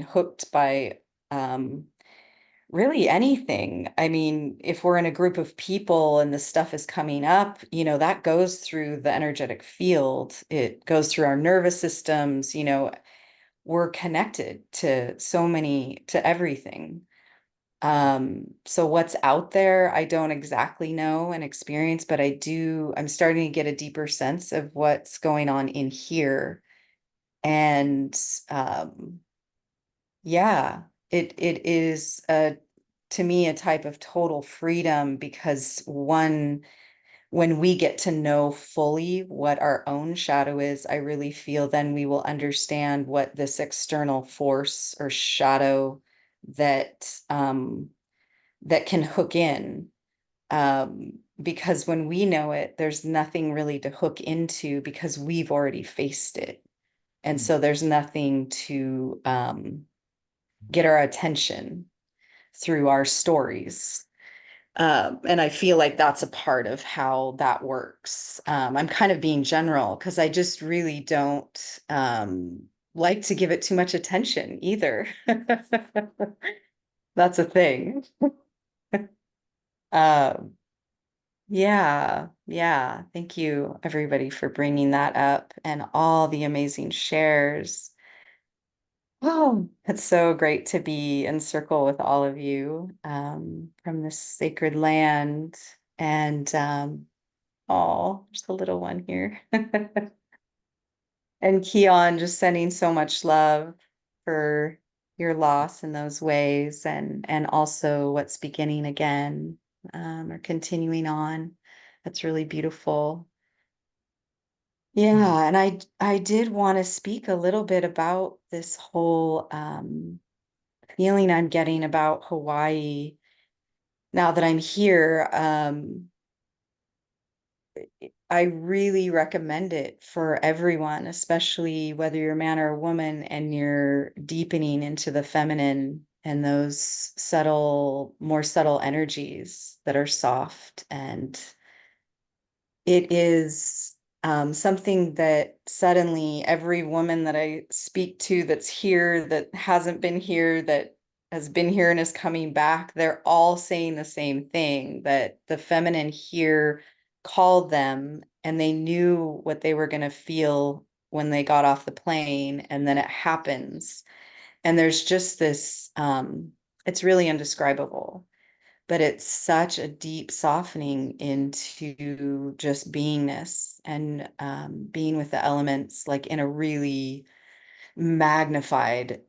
S2: hooked by really anything. I mean, if we're in a group of people and the stuff is coming up, that goes through the energetic field. It goes through our nervous systems, we're connected to to everything. So what's out there, I don't exactly know and experience, but I'm starting to get a deeper sense of what's going on in here. And yeah, it is to me a type of total freedom, because when we get to know fully what our own shadow is, I really feel then we will understand what this external force or shadow that can hook in. Because when we know it, there's nothing really to hook into, because we've already faced it. And so there's nothing to get our attention through our stories. And I feel like that's a part of how that works. I'm kind of being general because I just really don't like to give it too much attention either. That's a thing. Um, yeah, yeah. Thank you, everybody, for bringing that up and all the amazing shares. Oh, it's so great to be in circle with all of you from this sacred land. And oh, there's a little one here. And Keon just sending so much love for your loss in those ways, and also what's beginning again, or continuing on. That's really beautiful. Yeah, and I did want to speak a little bit about this whole feeling I'm getting about Hawaii now that I'm here. I really recommend it for everyone, especially whether you're a man or a woman and you're deepening into the feminine and those more subtle energies that are soft. And it is something that suddenly every woman that I speak to that's here, that hasn't been here, that has been here and is coming back, they're all saying the same thing, that the feminine here called them and they knew what they were going to feel when they got off the plane, and then it happens. And there's just this, it's really indescribable, but it's such a deep softening into just beingness and being with the elements, like in a really magnified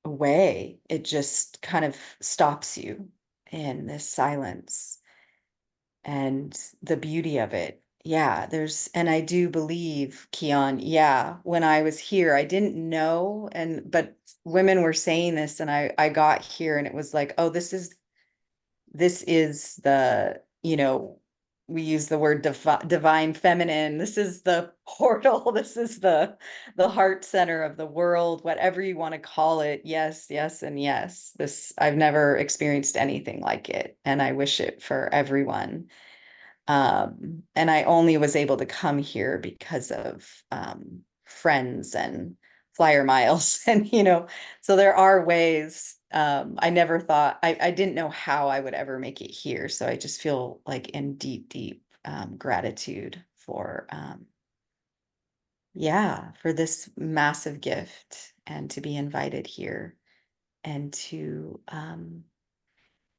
S2: way. It just kind of stops you in this silence and the beauty of it. Yeah, and I do believe, Keon, yeah, when I was here, I didn't know, but women were saying this, and I got here and it was like, oh, this is the, we use the word divine feminine. This is the portal. This is the heart center of the world, whatever you want to call it. Yes, yes, and yes. I've never experienced anything like it, and I wish it for everyone. And I only was able to come here because of friends and flyer miles. And, so there are ways. I never thought, I didn't know how I would ever make it here. So I just feel like in deep, deep gratitude for, yeah, for this massive gift and to be invited here and to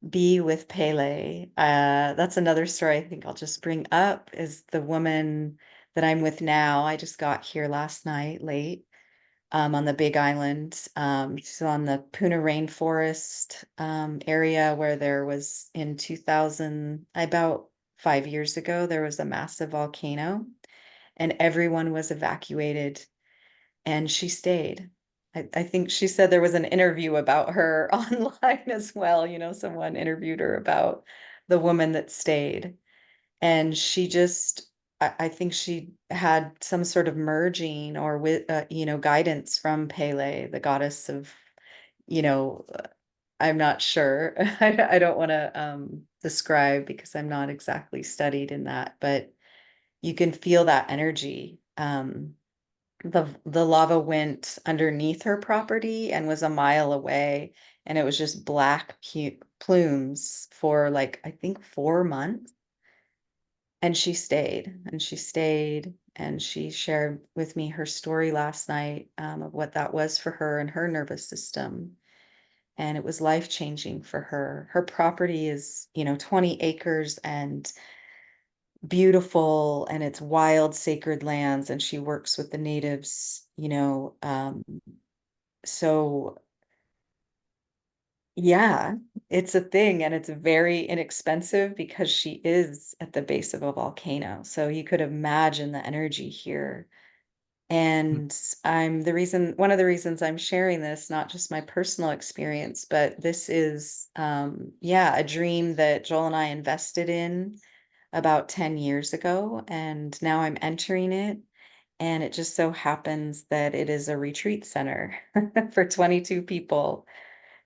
S2: be with Pele. That's another story I think I'll just bring up, is the woman that I'm with now. I just got here last night late on the Big Island. She's on the Puna Rainforest area where there was in 2000, about 5 years ago, there was a massive volcano and everyone was evacuated, and she stayed. I think she said there was an interview about her online as well. Someone interviewed her about the woman that stayed. And she just, I think she had some sort of merging or with, guidance from Pele, the goddess of, you know, I'm not sure. I don't want to describe because I'm not exactly studied in that, but you can feel that energy. The lava went underneath her property and was a mile away, and it was just black plumes for like I think 4 months. And she stayed and she stayed and she shared with me her story last night, of what that was for her and her nervous system. And it was life changing for her. Her property is 20 acres and beautiful, and it's wild sacred lands, and she works with the natives, so yeah, it's a thing, and it's very inexpensive because she is at the base of a volcano, so you could imagine the energy here. And one of the reasons I'm sharing this, not just my personal experience, but this is yeah, a dream that Joel and I invested in about 10 years ago, and now I'm entering it. And it just so happens that it is a retreat center for 22 people.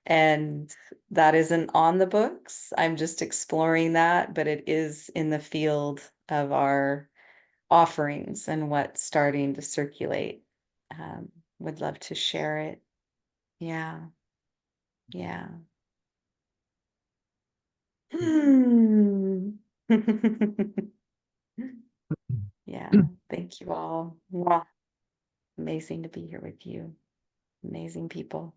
S2: And that isn't on the books. I'm just exploring that, but it is in the field of our offerings and what's starting to circulate. Would love to share it. Yeah. Yeah. Yeah. Thank you all. Mwah. Amazing to be here with you. Amazing people.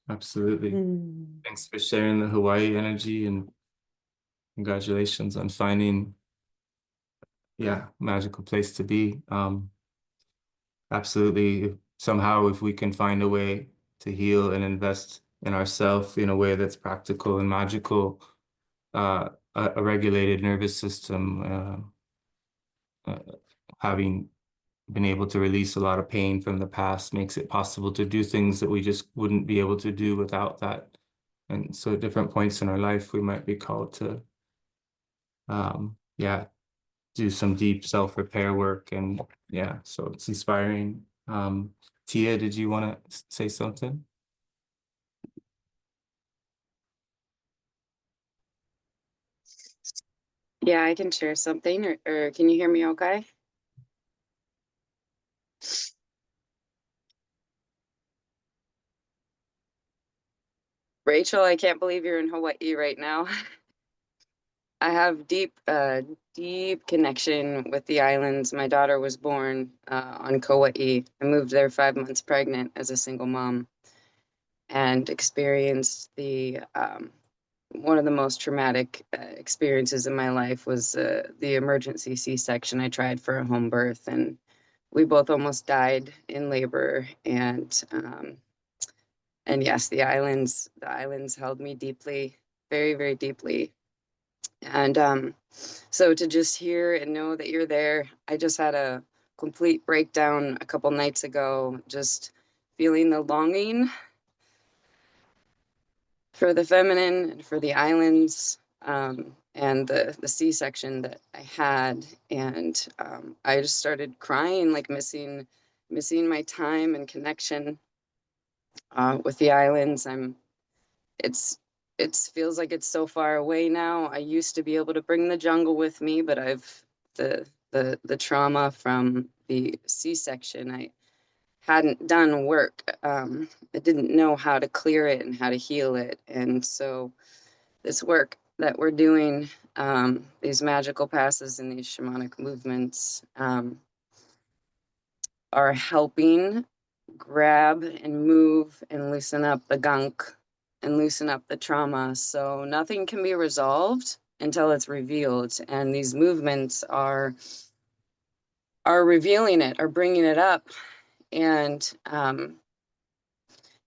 S1: Absolutely.
S2: Mm.
S1: Thanks for sharing the Hawaii energy, and congratulations on finding, yeah, magical place to be. Absolutely. Somehow, if we can find a way to heal and invest in ourselves in a way that's practical and magical, a regulated nervous system, having been able to release a lot of pain from the past makes it possible to do things that we just wouldn't be able to do without that. And so at different points in our life, we might be called to, yeah, do some deep self-repair work. And yeah, so it's inspiring. Tia, did you want to say something?
S14: Yeah, I can share something, or can you hear me okay? Rachel, I can't believe you're in Hawaii right now. I have deep connection with the islands. My daughter was born on Kauai. I moved there 5 months pregnant as a single mom and experienced the one of the most traumatic experiences in my life was the emergency C-section I tried for a home birth, and we both almost died in labor. And yes, the islands held me deeply, very, very deeply. And so to just hear and know that you're there, I just had a complete breakdown a couple nights ago, just feeling the longing for the feminine and for the islands, and the C-section that I had. And I just started crying, like missing my time and connection with the islands. It feels like it's so far away now. I used to be able to bring the jungle with me, but the trauma from the C-section, I hadn't done work. I didn't know how to clear it and how to heal it. And so this work that we're doing, these magical passes and these shamanic movements, are helping grab and move and loosen up the gunk and loosen up the trauma. So nothing can be resolved until it's revealed. And these movements are revealing it, are bringing it up. And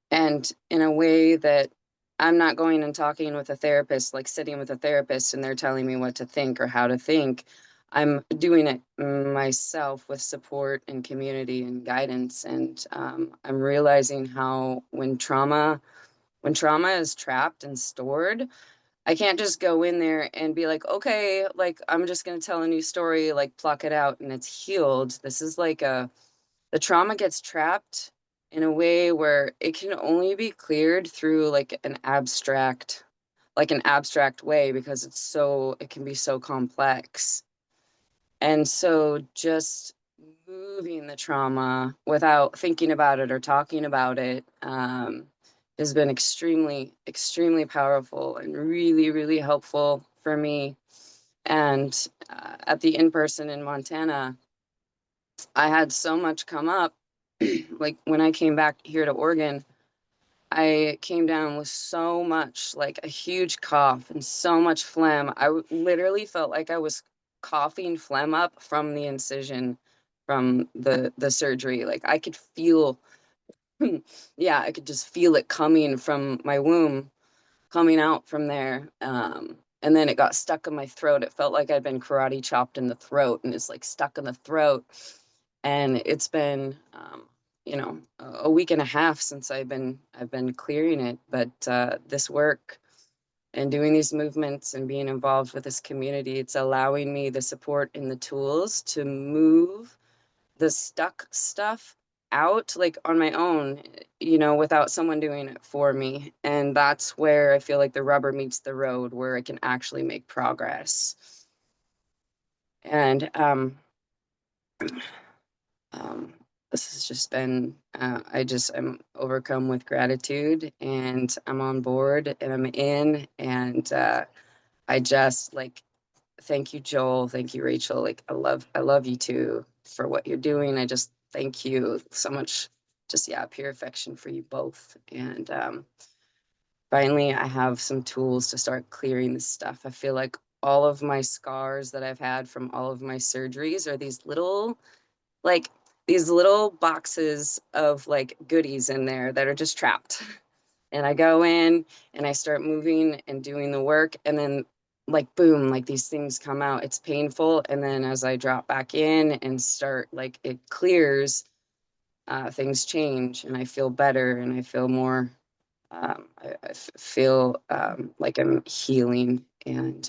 S14: in a way that I'm not going and talking with a therapist, like sitting with a therapist and they're telling me what to think or how to think. I'm doing it myself with support and community and guidance. And I'm realizing how when trauma is trapped and stored, I can't just go in there and be like, okay, like I'm just going to tell a new story, like pluck it out and it's healed. This is like the trauma gets trapped in a way where it can only be cleared through like an abstract way, because it can be so complex. And so just moving the trauma without thinking about it or talking about it has been extremely, extremely powerful and really, really helpful for me. And at the in-person in Montana, I had so much come up. Like when I came back here to Oregon, I came down with so much, like a huge cough and so much phlegm. Literally felt like I was coughing phlegm up from the incision from the surgery. Like I could feel, yeah, I could just feel it coming from my womb, coming out from there. And then it got stuck in my throat. It felt like I'd been karate chopped in the throat, and it's like stuck in the throat. And it's been, a week and a half since I've been clearing it. But this work and doing these movements and being involved with this community, it's allowing me the support and the tools to move the stuck stuff out like on my own, you know, without someone doing it for me. And that's where I feel like the rubber meets the road, where I can actually make progress. And this has just been, I'm overcome with gratitude, and I'm on board, and I'm in, and I just like, thank you, Joel. Thank you, Rachel. Like, I love you too for what you're doing. I just thank you so much. Just, yeah, pure affection for you both. And finally, I have some tools to start clearing this stuff. I feel like all of my scars that I've had from all of my surgeries are these little boxes of like goodies in there that are just trapped. And I go in and I start moving and doing the work, and then like boom, like these things come out. It's painful, and then as I drop back in and start, like, it clears, things change, and I feel better, and I feel more, I feel like I'm healing. And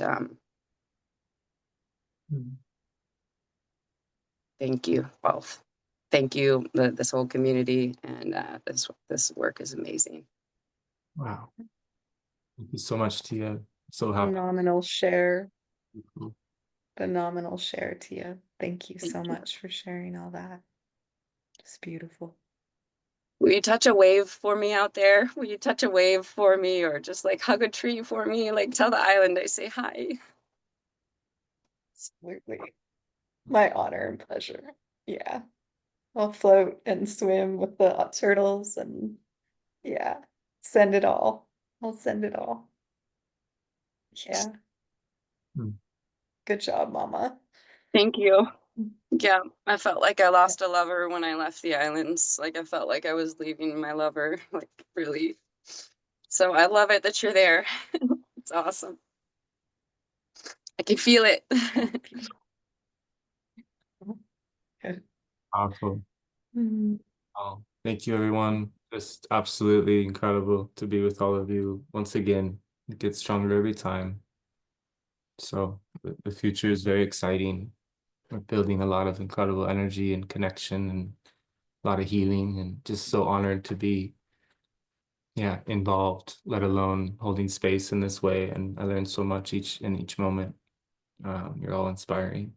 S14: thank you both. Thank you, this whole community, and this work is amazing.
S1: Wow. Thank you so much, Tia. So happy.
S2: Phenomenal share.
S1: Mhm.
S2: Phenomenal share, Tia. Thank you so much for sharing all that. It's beautiful.
S14: Will you touch a wave for me out there? Will you touch a wave for me, or just like hug a tree for me? Like, tell the island I say hi.
S2: Absolutely. My honor and pleasure. Yeah. I'll float and swim with the turtles, and yeah, send it all. I'll send it all. Yeah.
S1: Hmm.
S2: Good job, Mama.
S14: Thank you. Yeah, I felt like I lost a lover when I left the islands. Like, I felt like I was leaving my lover, like, really. So I love it that you're there. It's awesome. I can feel it.
S2: Good.
S1: Powerful.
S2: Mhm.
S1: Oh, thank you, everyone. Just absolutely incredible to be with all of you once again. It gets stronger every time. So the future is very exciting. We're building a lot of incredible energy and connection and a lot of healing, and just so honored to be, yeah, involved, let alone holding space in this way. And I learned so much each moment. You're all inspiring.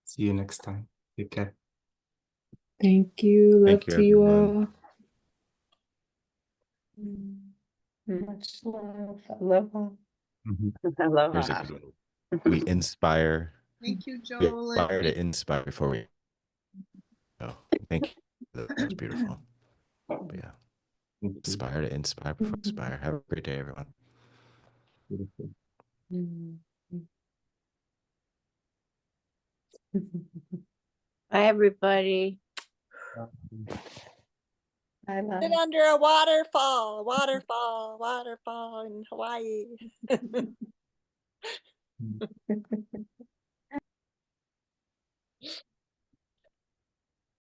S1: See you next time. Take care.
S11: Thank you. Love
S10: Thank you,
S11: to you
S10: everyone.
S11: all.
S2: Much love. Aloha.
S10: There's a
S14: Aloha.
S10: good one. We inspire.
S15: Thank you,
S10: We
S15: Joel.
S10: aspire to inspire before we. Oh, thank you. That was beautiful. But yeah,
S1: Thank you.
S10: inspire to inspire before inspire. Have a great day, everyone.
S1: Beautiful.
S6: Bye, everybody.
S2: I love
S3: Sit under a waterfall in Hawaii.